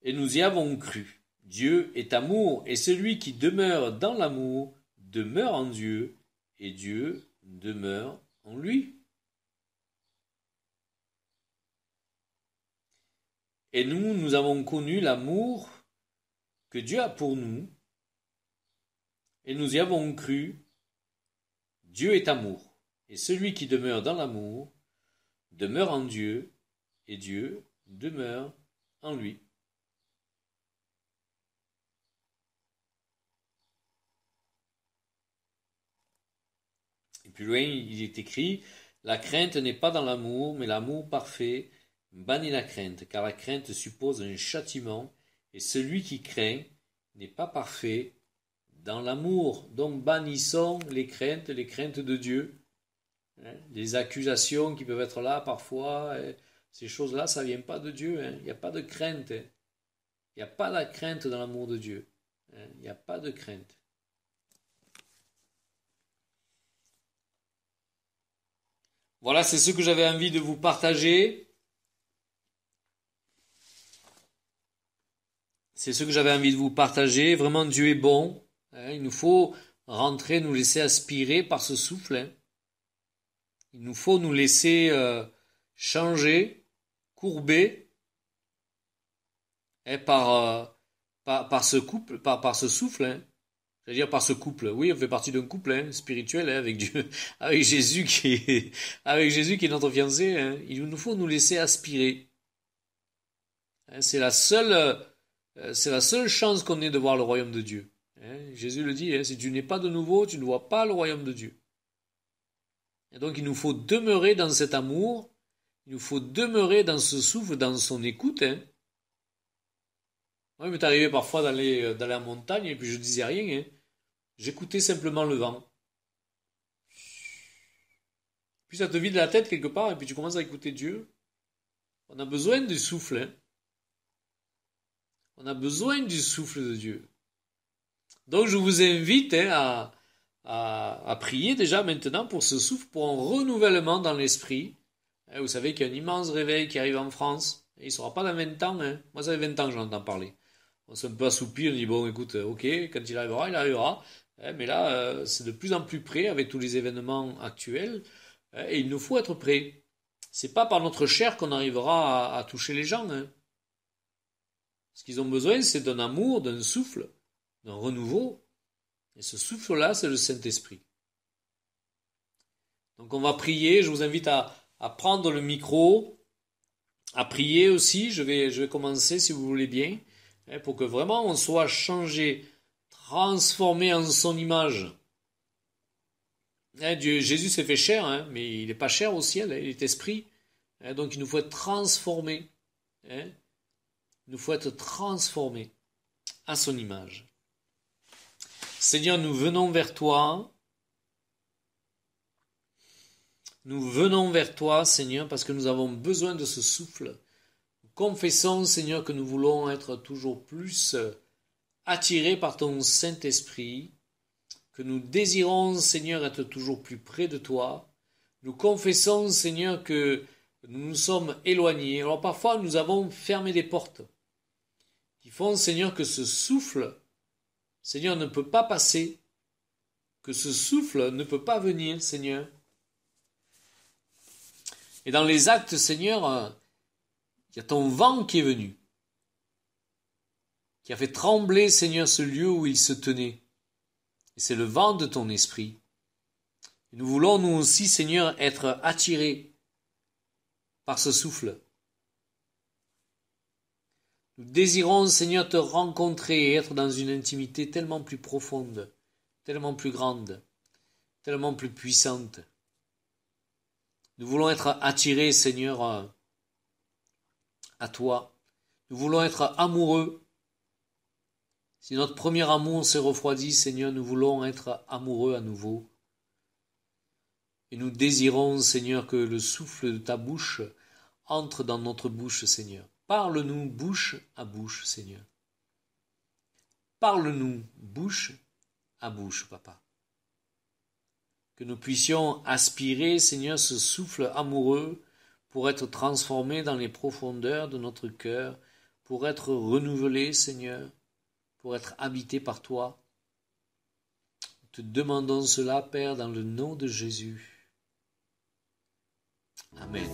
et nous y avons cru. Dieu est amour, et celui qui demeure dans l'amour demeure en Dieu, et Dieu demeure en lui. Et nous avons connu l'amour que Dieu a pour nous, et nous y avons cru. Dieu est amour, et celui qui demeure dans l'amour demeure en Dieu, et Dieu demeure en lui. Et plus loin, il est écrit, la crainte n'est pas dans l'amour, mais l'amour parfait bannit la crainte, car la crainte suppose un châtiment, et celui qui craint n'est pas parfait dans l'amour. Donc bannissons les craintes de Dieu. Les accusations qui peuvent être là parfois, ces choses-là, ça ne vient pas de Dieu. Il n'y a pas de crainte. Il n'y a pas de crainte dans l'amour de Dieu. Il n'y a pas de crainte. Voilà, c'est ce que j'avais envie de vous partager. C'est ce que j'avais envie de vous partager. Vraiment, Dieu est bon. Il nous faut rentrer, nous laisser aspirer par ce souffle. Il nous faut nous laisser changer, courber par ce couple, par ce souffle. C'est-à-dire par ce couple. Oui, on fait partie d'un couple spirituel avec Dieu, avec Jésus qui est notre fiancé. Il nous faut nous laisser aspirer. C'est la seule chance qu'on ait de voir le royaume de Dieu. Jésus le dit, si tu n'es pas de nouveau, tu ne vois pas le royaume de Dieu. Et donc il nous faut demeurer dans cet amour, il nous faut demeurer dans ce souffle, dans son écoute. Moi, il m'est arrivé parfois d'aller dans la montagne et puis je disais rien. J'écoutais simplement le vent. Puis ça te vide la tête quelque part et puis tu commences à écouter Dieu. On a besoin du souffle. On a besoin du souffle de Dieu. Donc je vous invite à prier déjà maintenant pour ce souffle, pour un renouvellement dans l'esprit. Vous savez qu'il y a un immense réveil qui arrive en France. Il ne sera pas dans 20 ans. Moi, ça fait 20 ans que j'en entends parler. On s'est un peu assoupi, on dit, bon, écoute, ok, quand il arrivera, il arrivera. Mais là, c'est de plus en plus près avec tous les événements actuels. Et il nous faut être prêts. C'est pas par notre chair qu'on arrivera à toucher les gens. Ce qu'ils ont besoin, c'est d'un amour, d'un souffle, d'un renouveau. Et ce souffle-là, c'est le Saint-Esprit. Donc on va prier. Je vous invite à prendre le micro, à prier aussi. Je vais commencer, si vous voulez bien, pour que vraiment on soit changé, transformé en son image. Jésus s'est fait chair, mais il n'est pas chair au ciel, il est esprit. Donc il nous faut être transformé. Il nous faut être transformé à son image. Seigneur, nous venons vers toi. Nous venons vers toi, Seigneur, parce que nous avons besoin de ce souffle. Nous confessons, Seigneur, que nous voulons être toujours plus attirés par ton Saint-Esprit, que nous désirons, Seigneur, être toujours plus près de toi. Nous confessons, Seigneur, que nous nous sommes éloignés. Alors parfois, nous avons fermé des portes qui font, Seigneur, que ce souffle, Seigneur, ne peut pas passer, que ce souffle ne peut pas venir, Seigneur. Et dans les actes, Seigneur, il y a ton vent qui est venu, qui a fait trembler, Seigneur, ce lieu où il se tenait. Et c'est le vent de ton esprit. Et nous voulons, nous aussi, Seigneur, être attirés par ce souffle. Nous désirons, Seigneur, te rencontrer et être dans une intimité tellement plus profonde, tellement plus grande, tellement plus puissante. Nous voulons être attirés, Seigneur, à toi. Nous voulons être amoureux. Si notre premier amour s'est refroidi, Seigneur, nous voulons être amoureux à nouveau. Et nous désirons, Seigneur, que le souffle de ta bouche entre dans notre bouche, Seigneur. Parle-nous bouche à bouche, Seigneur. Parle-nous bouche à bouche, papa. Que nous puissions aspirer, Seigneur, ce souffle amoureux pour être transformés dans les profondeurs de notre cœur, pour être renouvelés, Seigneur, pour être habités par toi. Nous te demandons cela, Père, dans le nom de Jésus. Amen.